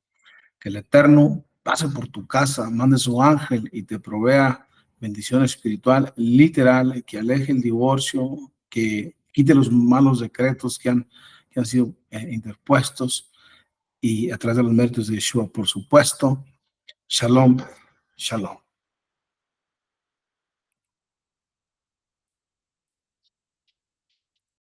que el Eterno pase por tu casa, mande su ángel y te provea bendición espiritual literal, que aleje el divorcio, que quite los malos decretos que han sido interpuestos y a través de los méritos de Yeshua, por supuesto. Shalom, shalom.